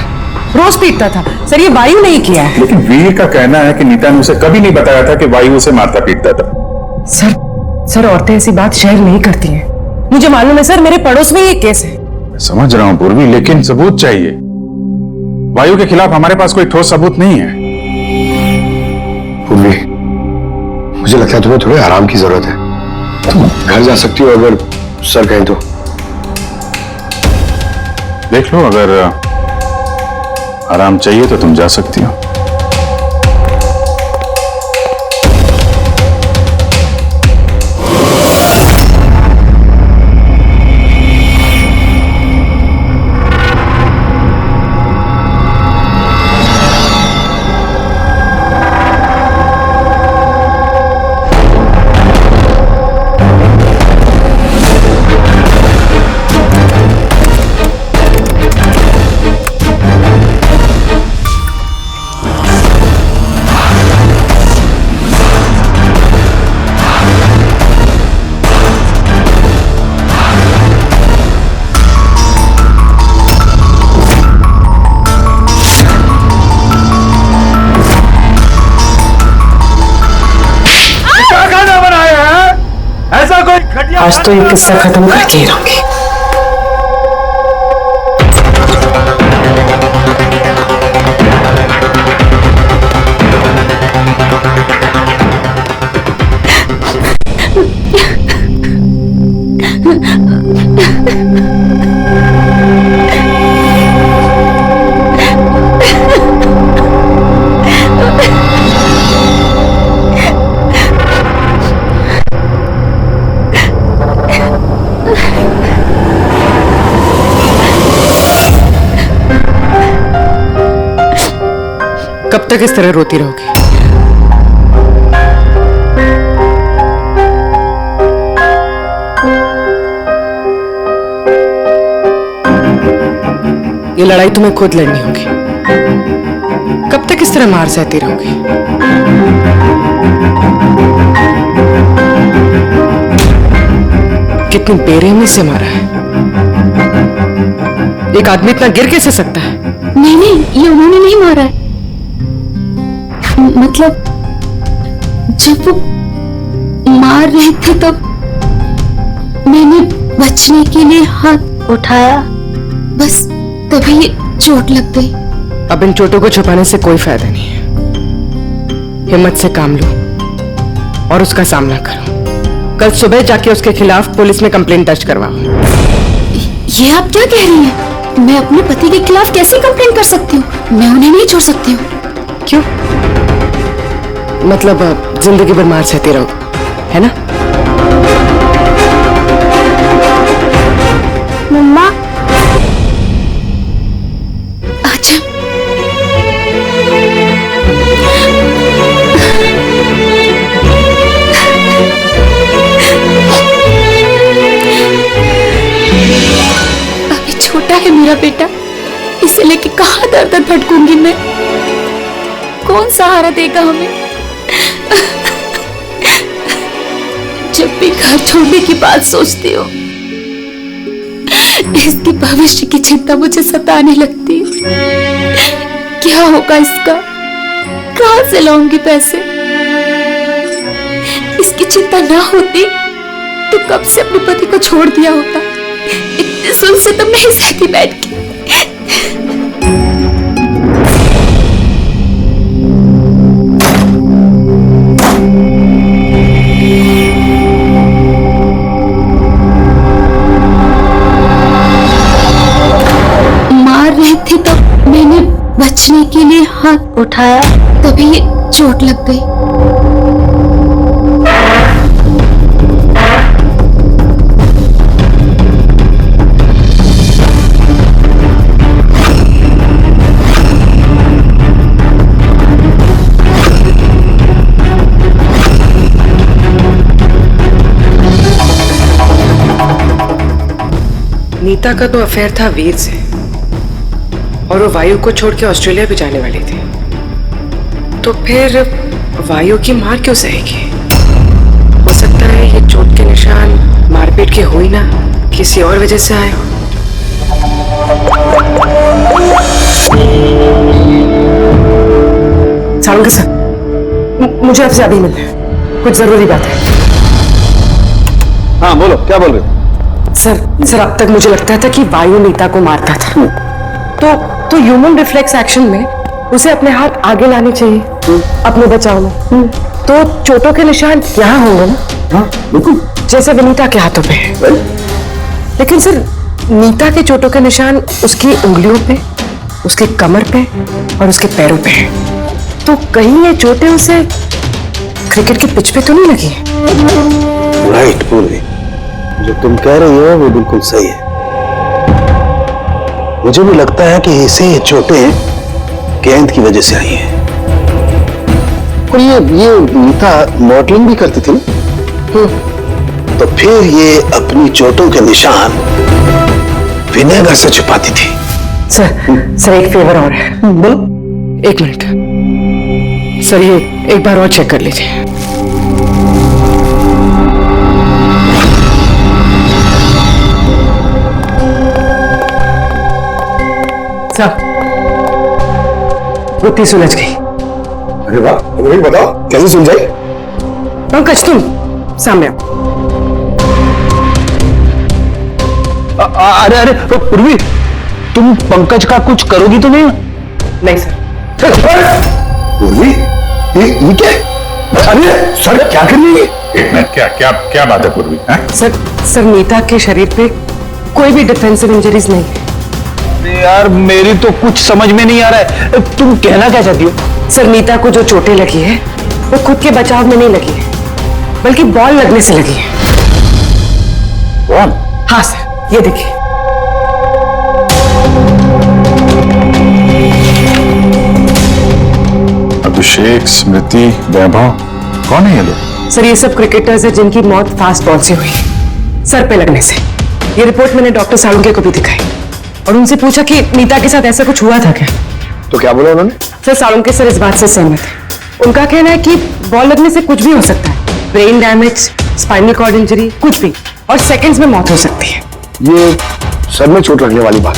S7: रोज पीटता था। सर ये वायु नहीं किया है।
S2: लेकिन वीर का कहना है कि नीता ने उसे कभी नहीं बताया था कि वायु उसे मारता पीटता था।
S7: सर औरतें ऐसी बात शेयर नहीं करती हैं। मुझे मालूम है सर, मेरे पड़ोस में ये केस है।
S2: मैं समझ रहा हूं पूर्वी, लेकिन सबूत चाहिए। वायु के खिलाफ हमारे पास कोई ठोस सबूत नहीं है।
S6: पूर्वी, मुझे लगता है तुम्हें थोड़े आराम की जरूरत है, तुम घर जा सकती हो अगर सर कहें तो।
S2: देख लो, अगर आराम चाहिए तो तुम जा सकती हो।
S7: आज तो ये किस्सा खत्म करके ही रहूंगी। कब तक इस तरह रोती रहोगी? ये लड़ाई तुम्हें खुद लड़नी होगी। कब तक इस तरह मार सहती रहोगी? कितनी बेरहमी से मारा है। एक आदमी इतना गिर कैसे सकता है?
S8: नहीं, ये उन्होंने नहीं मारा है। मतलब जब वो मार रहे थे तब मैंने बचने के लिए हाथ उठाया, बस तभी ये चोट लग गई।
S7: अब इन चोटों को छुपाने से कोई फायदा नहीं है। हिम्मत से काम लो और उसका सामना करो। कल सुबह जाके उसके खिलाफ पुलिस में कंप्लेंट दर्ज करवाओ।
S8: ये आप क्या कह रही हैं? मैं अपने पति के खिलाफ कैसे कंप्लेंट कर सकती हूँ? मैं उन्हें नहीं छोड़ सकती हूँ।
S7: क्यों? मतलब जिंदगी भर मार सहती रहो, है ना?
S8: मम्मा, अच्छा। अभी छोटा है मेरा बेटा, इसे लेके कहाँ दर दर भटकूंगी मैं? कौन सहारा देगा हमें? जब भी घर छोड़ने की बात सोचती हूँ, इसके भविष्य की चिंता मुझे सताने लगती है। क्या होगा इसका? कहाँ से लाऊंगी पैसे? इसकी चिंता ना होती तो कब से अपने पति को छोड़ दिया होता। इतने सुन से तुम नहीं सहती बैठ के। थी तब मैंने बचने के लिए हाथ उठाया, तभी ये चोट लग गई।
S7: नीता का तो अफेयर था वीर से, और वो वायु को छोड़ के ऑस्ट्रेलिया भी जाने वाली थी। तो फिर वायु की मार क्यों सहेगी? हो सकता है ये चोट के निशान मारपीट के हो ही ना, किसी और वजह से आए हो। सावंकर सर, मुझे आपसे अभी मिलना है, कुछ जरूरी बात है।
S1: हाँ बोलो, क्या बोल रहे हो?
S7: सर अब तक मुझे लगता था कि वायु नीता को मारता था, तो ह्यूमन रिफ्लेक्स एक्शन में उसे अपने हाथ आगे लाने चाहिए अपने बचाव में। तो चोटों के निशान यहाँ होंगे ना?
S6: हाँ बिल्कुल,
S7: जैसे विनीता के हाथों पे। लेकिन सर, नीता के चोटों के निशान उसकी उंगलियों पे, उसकी कमर पे और उसके पैरों पे हैं। तो कहीं ये चोटें उसे क्रिकेट की पिच पे तो नहीं लगी?
S6: राइट पूर्वी, जो तुम कह रही हो वो बिल्कुल सही है। मुझे भी लगता है कि इसे ये चोटें गेंद की वजह से आई हैं। और ये नीता मॉडलिंग भी करती थी ना, तो फिर ये अपनी चोटों के निशान विनेगर से छुपाती थी।
S7: सर एक फेवर और है।
S6: बोलो।
S7: एक मिनट सर, ये एक बार और चेक कर लीजिए। सर, गुत्थी सुलझ गई।
S6: अरे वाह, वही बताओ कैसे सुलझाई?
S7: पंकज तुम सामने आओ।
S6: अरे अरे पूर्वी, तुम पंकज का कुछ करोगी तो नहीं?
S7: नहीं सर।
S6: पूर्वी, ये क्या? अरे सर क्या कर रही है?
S2: एक मिनट, क्या क्या क्या बात है पूर्वी?
S7: सर नीता के शरीर पे कोई भी डिफेंसिव इंजरीज नहीं है।
S6: यार मेरी तो कुछ समझ में नहीं आ रहा है, तुम कहना क्या चाहती हो?
S7: सर नीता को जो चोटें लगी है वो खुद के बचाव में नहीं लगी है, बल्कि बॉल लगने से लगी है।
S2: बॉल?
S7: हाँ सर, ये देखिए।
S2: अभिषेक, स्मृति, वैभव, कौन है ये लोग?
S7: सर ये सब क्रिकेटर्स हैं जिनकी मौत फास्ट बॉल से हुई, सर पे लगने से। ये रिपोर्ट मैंने डॉक्टर सालुंके को भी दिखाई और उनसे पूछा कि नीता के साथ ऐसा कुछ हुआ था क्या।
S6: तो क्या बोला उन्होंने?
S7: सर सालुंके सर इस बात से सहमत है। उनका कहना है कि बॉल लगने से कुछ भी हो सकता है, brain damage, spinal cord injury, कुछ भी, और सेकंड्स में मौत हो सकती है।
S6: ये सर में चोट लगने वाली बात,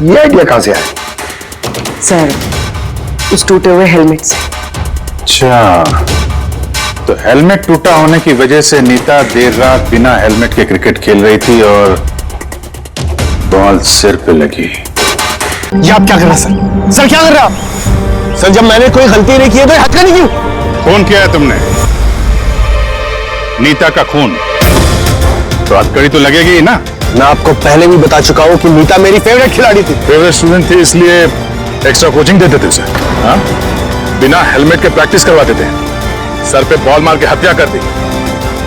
S6: ये आइडिया कहां से आया?
S7: सर उस टूटे हुए हेलमेट से।
S2: अच्छा, तो हेलमेट टूटा होने की वजह से नीता देर रात बिना हेलमेट के क्रिकेट खेल रही थी और बॉल सिर पे लगी।
S6: ये आप क्या कर रहे हैं सर? सर क्या कर रहे हैं आप? सर जब मैंने कोई गलती नहीं की है तो हत्या नहीं की।
S2: खून किया है तुमने, नीता का खून, तो हथकड़ी तो लगेगी ही ना।
S6: मैं आपको पहले भी बता चुका हूं कि नीता मेरी फेवरेट खिलाड़ी थी।
S2: फेवरेट स्टूडेंट थी इसलिए एक्स्ट्रा कोचिंग देते थे उसे, हाँ? बिना हेलमेट के प्रैक्टिस करवाते थे, सर पे बॉल मार के हत्या कर दी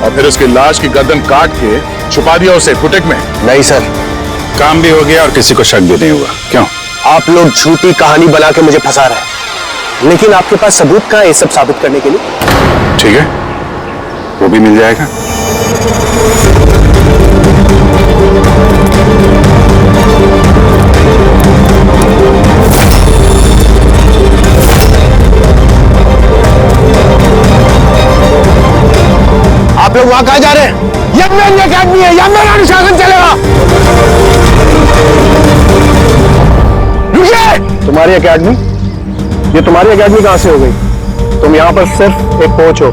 S2: और फिर उसकी लाश की गर्दन काट के छुपा दिया उसे फुटेक में।
S6: नहीं सर,
S2: काम भी हो गया और किसी को शक भी नहीं हुआ। क्यों?
S6: आप लोग झूठी कहानी बना के मुझे फंसा रहे हैं, लेकिन आपके पास सबूत कहां है ये सब साबित करने के लिए?
S2: ठीक है, वो भी मिल जाएगा।
S6: आप लोग वहां कहां जा रहे हैं? ये मेरी अकेडमी है, यहाँ मेरा अनुशासन चलेगा। रुकिए! तुम्हारी अकेडमी? ये तुम्हारी अकेडमी कहां से हो गई? तुम यहां पर सिर्फ एक कोच हो।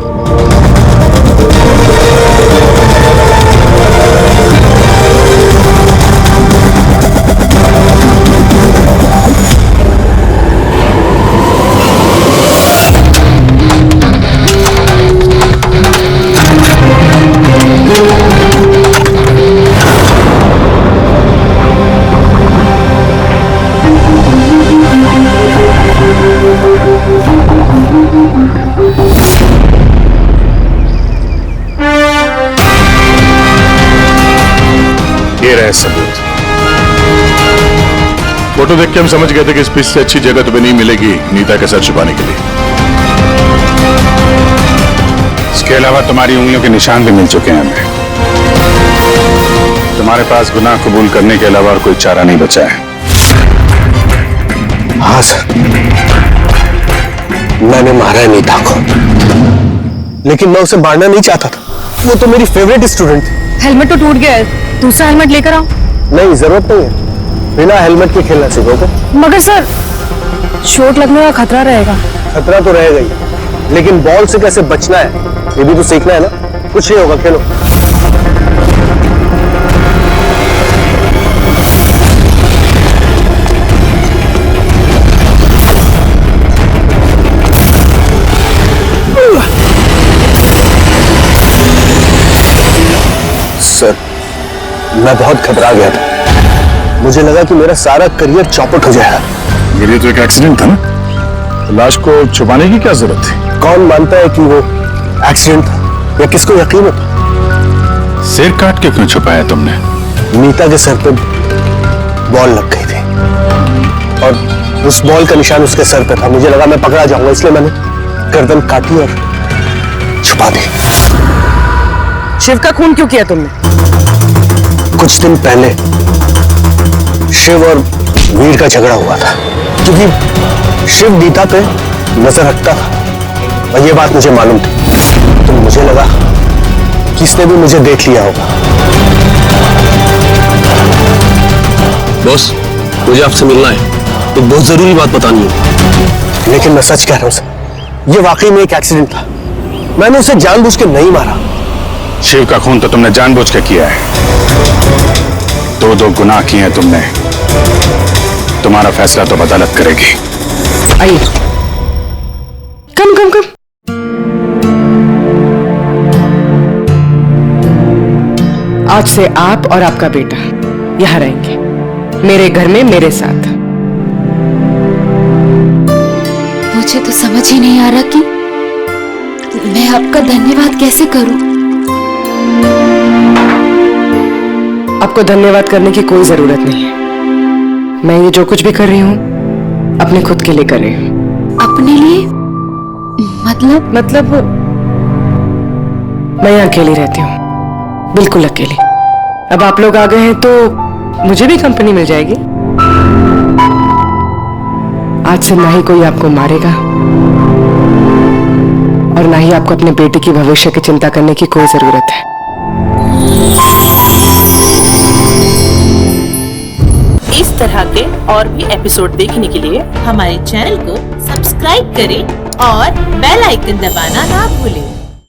S2: ये रहे सबूत। फोटो देख के हम समझ गए थे कि इस पिच से अच्छी जगह तुम्हें नहीं मिलेगी नीता के सर छुपाने के लिए। इसके अलावा तुम्हारी उंगलियों के निशान भी मिल चुके हैं हमें। तुम्हारे पास गुनाह कबूल करने के अलावा और कोई चारा नहीं बचा है।
S6: हाँ सर, मैंने मारा है नीता को, लेकिन मैं उसे मारना नहीं चाहता था। वो तो मेरी फेवरेट स्टूडेंट थी।
S8: हेलमेट तो टूट गया है, दूसरा हेलमेट लेकर आओ।
S6: नहीं, जरूरत नहीं है, बिना हेलमेट के खेलना सीखोगे।
S8: मगर सर चोट लगने का खतरा रहेगा।
S6: खतरा तो रहेगा ही, लेकिन बॉल से कैसे बचना है ये भी तो सीखना है ना। कुछ नहीं होगा, खेलो। सर मैं बहुत घबरा गया था, मुझे लगा कि मेरा सारा करियर चौपट हो जाएगा।
S2: ये तो एक एक्सीडेंट था ना, लाश को छुपाने की क्या जरूरत थी?
S6: कौन मानता है कि वो एक्सीडेंट था या किसको यकीन होता?
S2: सिर काट के क्यों छुपाया तुमने?
S6: नीता के सर पे बॉल लग गई थी और उस बॉल का निशान उसके सर पे था। मुझे लगा मैं पकड़ा जाऊंगा, इसलिए मैंने गर्दन काटी और छुपा दी।
S7: शिव का खून क्यों किया तुमने?
S6: कुछ दिन पहले शिव और वीर का झगड़ा हुआ था, क्योंकि शिव नीता पे नजर रखता था और ये बात मुझे मालूम थी, तो मुझे लगा कि इसने भी मुझे देख लिया होगा।
S1: बॉस, मुझे आपसे मिलना है, एक बहुत जरूरी बात बतानी है।
S6: लेकिन मैं सच कह रहा हूं सर, ये वाकई में एक एक्सीडेंट था। मैंने उसे जानबूझ के नहीं मारा।
S2: शिव का खून तो तुमने जानबूझ के किया है। दो गुनाह किए हैं तुमने, तुम्हारा फैसला तो अदालत करेगी।
S7: आइए, कम कम कम। आज से आप और आपका बेटा यहाँ रहेंगे, मेरे घर में मेरे साथ।
S11: मुझे तो समझ ही नहीं आ रहा कि मैं आपका धन्यवाद कैसे करूं।
S7: आपको धन्यवाद करने की कोई जरूरत नहीं है। मैं ये जो कुछ भी कर रही हूँ अपने खुद के लिए कर रही हूँ।
S11: अपने लिए?
S7: मतलब मैं यहाँ अकेली रहती हूँ, बिल्कुल अकेली। अब आप लोग आ गए हैं तो मुझे भी कंपनी मिल जाएगी। आज से ना ही कोई आपको मारेगा और ना ही आपको अपने बेटे की भविष्य की चिंता करने की कोई जरूरत है।
S12: इस तरह के और भी एपिसोड देखने के लिए हमारे चैनल को सब्सक्राइब करें और बेल आइकन दबाना ना भूलें।